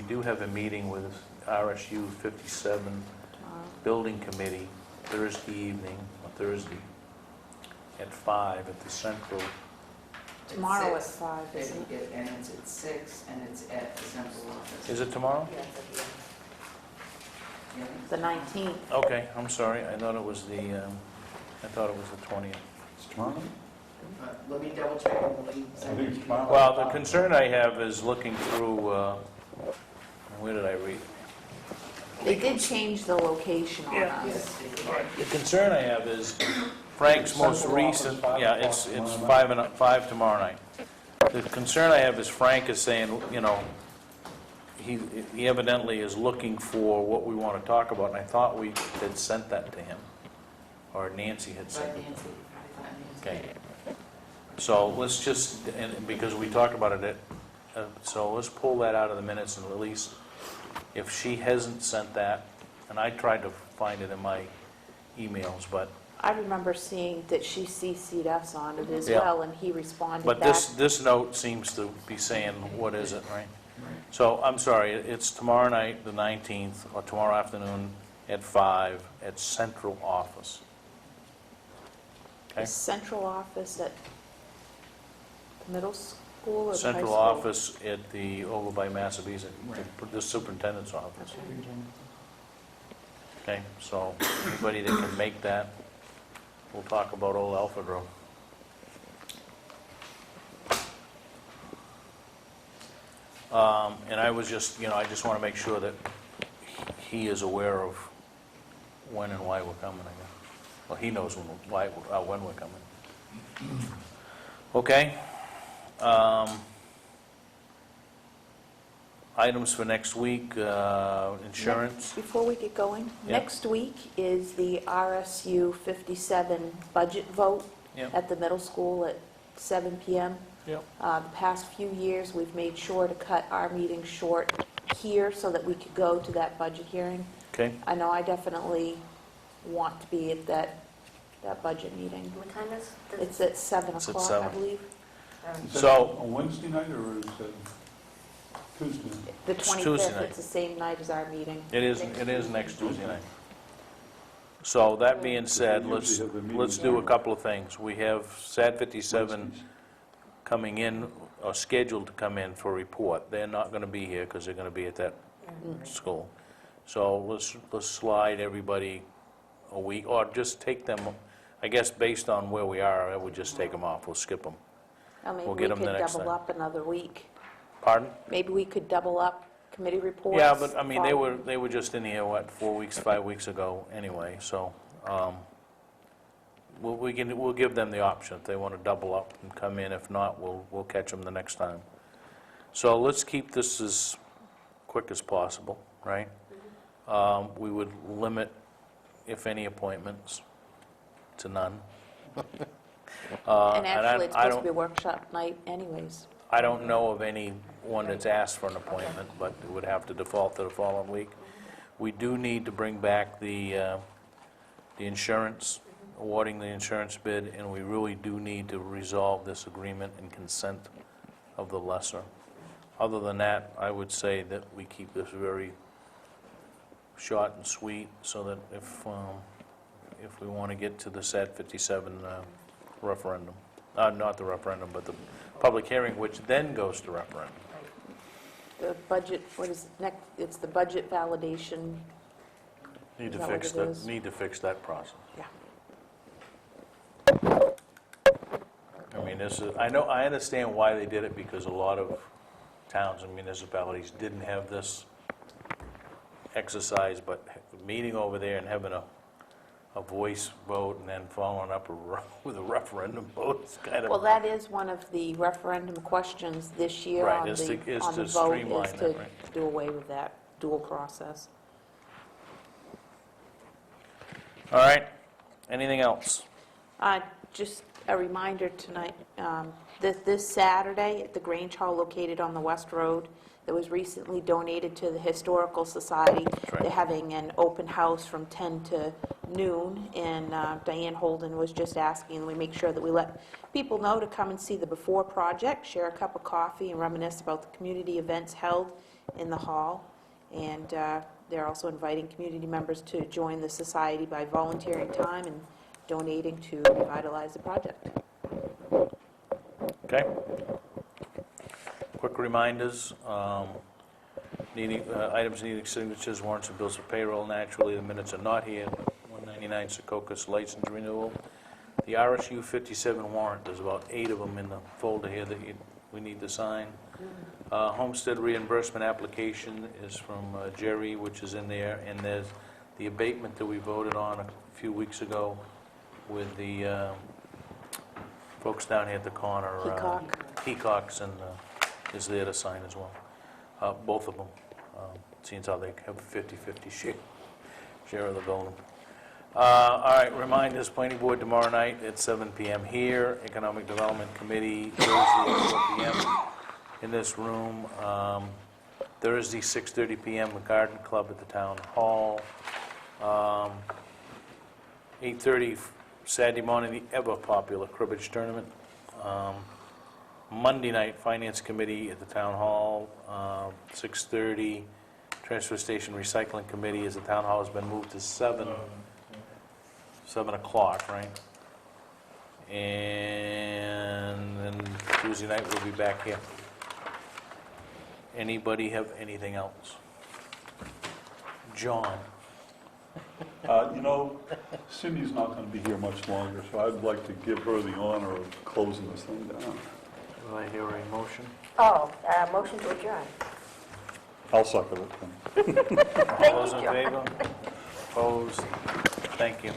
Speaker 1: do have a meeting with R.S.U. 57
Speaker 5: Tomorrow.
Speaker 1: Building Committee Thursday evening, or Thursday, at 5 at the Central.
Speaker 5: Tomorrow at
Speaker 11: 6.
Speaker 5: 5, isn't it?
Speaker 11: And it's at 6, and it's at the central office.
Speaker 1: Is it tomorrow?
Speaker 10: Yeah, it's at the end.
Speaker 11: Yeah.
Speaker 5: The 19th.
Speaker 1: Okay, I'm sorry, I thought it was the 20th.
Speaker 6: It's tomorrow night?
Speaker 11: Let me double check on the lead.
Speaker 6: I think it's tomorrow.
Speaker 1: Well, the concern I have is looking through, where did I read?
Speaker 5: They did change the location on
Speaker 1: Yeah.
Speaker 5: us.
Speaker 1: The concern I have is Frank's most
Speaker 6: Central office,
Speaker 1: recent,
Speaker 6: 5
Speaker 1: yeah,
Speaker 6: o'clock
Speaker 1: it's
Speaker 6: tomorrow
Speaker 1: 5 tomorrow night. The concern I have is Frank is saying, you know, he evidently is looking for what we want to talk about, and I thought we had sent that to him, or Nancy had sent
Speaker 11: Right,
Speaker 1: it.
Speaker 11: Nancy. I thought Nancy.
Speaker 1: Okay. So let's just, and because we talked about it, so let's pull that out of the minutes and at least, if she hasn't sent that, and I tried to find it in my emails, but
Speaker 5: I remember seeing that she CC'd us on it as
Speaker 1: Yeah.
Speaker 5: well, and he responded
Speaker 1: But
Speaker 5: back.
Speaker 1: this note seems to be saying, what is it, right? So, I'm sorry, it's tomorrow night, the 19th, or tomorrow afternoon at 5 at Central Office.
Speaker 5: The
Speaker 1: Okay?
Speaker 5: central office at the middle school or the high school?
Speaker 1: Central office at over by Massabesic, the superintendent's office. Okay, so anybody that can make that, we'll talk about Old Alfred Road. And I was just, I just want to make sure that he is aware of when and why we're coming, I guess. Well, he knows when we're coming. Okay. Items for next week, insurance.
Speaker 5: Before we get going,
Speaker 1: Yeah.
Speaker 5: next week is the R.S.U. 57 budget vote
Speaker 1: Yep.
Speaker 5: at the middle school at 7 p.m.
Speaker 1: Yep.
Speaker 5: The past few years, we've made sure to cut our meeting short here so that we could go to that budget hearing.
Speaker 1: Okay.
Speaker 5: I know I definitely want to be at that budget meeting.
Speaker 10: What time is?
Speaker 5: It's at 7
Speaker 1: It's at
Speaker 5: o'clock, I
Speaker 1: 7.
Speaker 5: believe.
Speaker 6: Is that
Speaker 1: So-
Speaker 6: on Wednesday night or is it Tuesday?
Speaker 5: The
Speaker 1: It's Tuesday
Speaker 5: 25th,
Speaker 1: night.
Speaker 5: it's the same night as our meeting.
Speaker 1: It is next Tuesday night. So that being said, let's do a couple of things. We have SAD 57 coming in, or scheduled to come in for report. They're not going to be here because they're going to be at that school. So let's slide everybody a week, or just take them, I guess based on where we are, I would just take them off. We'll skip them.
Speaker 5: Or maybe
Speaker 1: We'll
Speaker 5: we
Speaker 1: get 'em the
Speaker 5: could
Speaker 1: next
Speaker 5: double
Speaker 1: time.
Speaker 5: up another week.
Speaker 1: Pardon?
Speaker 5: Maybe we could double up committee reports.
Speaker 1: Yeah, but I mean, they
Speaker 5: following-
Speaker 1: were just in here, 5 weeks ago anyway, so we'll give them the option if they want to double up and come in. If not, we'll catch them the next time. So let's keep this as quick as possible, right? We would limit, if any, appointments to none.
Speaker 5: And actually, it's
Speaker 1: I
Speaker 5: supposed to be a
Speaker 1: don't,
Speaker 5: workshop night anyways.
Speaker 1: I don't know of anyone that's asked for an appointment, but it would have to default to the following week. We do need to bring back the insurance, awarding the insurance bid, and we really do need to resolve this agreement and consent of the Lessor. Other than that, I would say that we keep this very short and sweet, so that if we want to get to the SAD 57 referendum, not the referendum, but the public hearing, which then goes to referendum.
Speaker 5: The budget, what is it, next, it's the budget validation,
Speaker 1: Need to
Speaker 5: Is that what
Speaker 1: fix
Speaker 5: it
Speaker 1: that,
Speaker 5: is?
Speaker 1: need to fix that process.
Speaker 5: yeah.
Speaker 1: I mean, this is, I understand why they did it, because a lot of towns and municipalities didn't have this exercise, but meeting over there and having a voice vote and then following up with a referendum vote is kind of...
Speaker 5: Well, that is one of the referendum questions this year
Speaker 1: Right,
Speaker 5: on
Speaker 1: is to
Speaker 5: the vote,
Speaker 1: streamline
Speaker 5: is
Speaker 1: that,
Speaker 5: to
Speaker 1: right.
Speaker 5: do away with that dual process.
Speaker 1: All right, anything else?
Speaker 5: Just a reminder tonight, this Saturday at the Grange Hall located on the West Road, that was recently donated to the Historical Society.
Speaker 1: right.
Speaker 5: They're having an open house from 10 to noon, and Diane Holden was just asking, and we make sure that we let people know to come and see the before project, share a cup of coffee, and reminisce about the community events held in the hall. And they're also inviting community members to join the society by volunteering time and donating to revitalize the project.
Speaker 1: Okay. Quick reminders, items needing signatures, warrants and bills of payroll. Naturally, the minutes are not here. 199 Secocas license renewal. The R.S.U. 57 warrant, there's about 8 of them in the folder here that we need to sign. Homestead reimbursement application is from Jerry, which is in there, and there's the abatement that we voted on a few weeks ago with the folks down here at the corner. Peacocks, and is there to sign as well. Both of them. Seems how they have a 50-50 share of the building. All right, reminders, planning board tomorrow night at 7 p.m. here. Economic Development Committee Thursday at 4 p.m. in this room. Thursday, 6:30 p.m., the Garden Club at the Town Hall. 8:30 Saturday morning, the ever-popular cribbage tournament. Monday night, Finance Committee at the Town Hall. 6:30, Transfer Station Recycling Committee, as the Town Hall has been moved to 7 o'clock, right? And then Tuesday night, we'll be back here. Anybody have anything else? John?
Speaker 6: Cindy's not going to be here much longer, so I'd like to give her the honor of closing this thing down.
Speaker 1: Do I hear a motion?
Speaker 10: Oh, motion to adjourn.
Speaker 6: I'll second it then.
Speaker 1: All those in favor? Opposed? Thank you.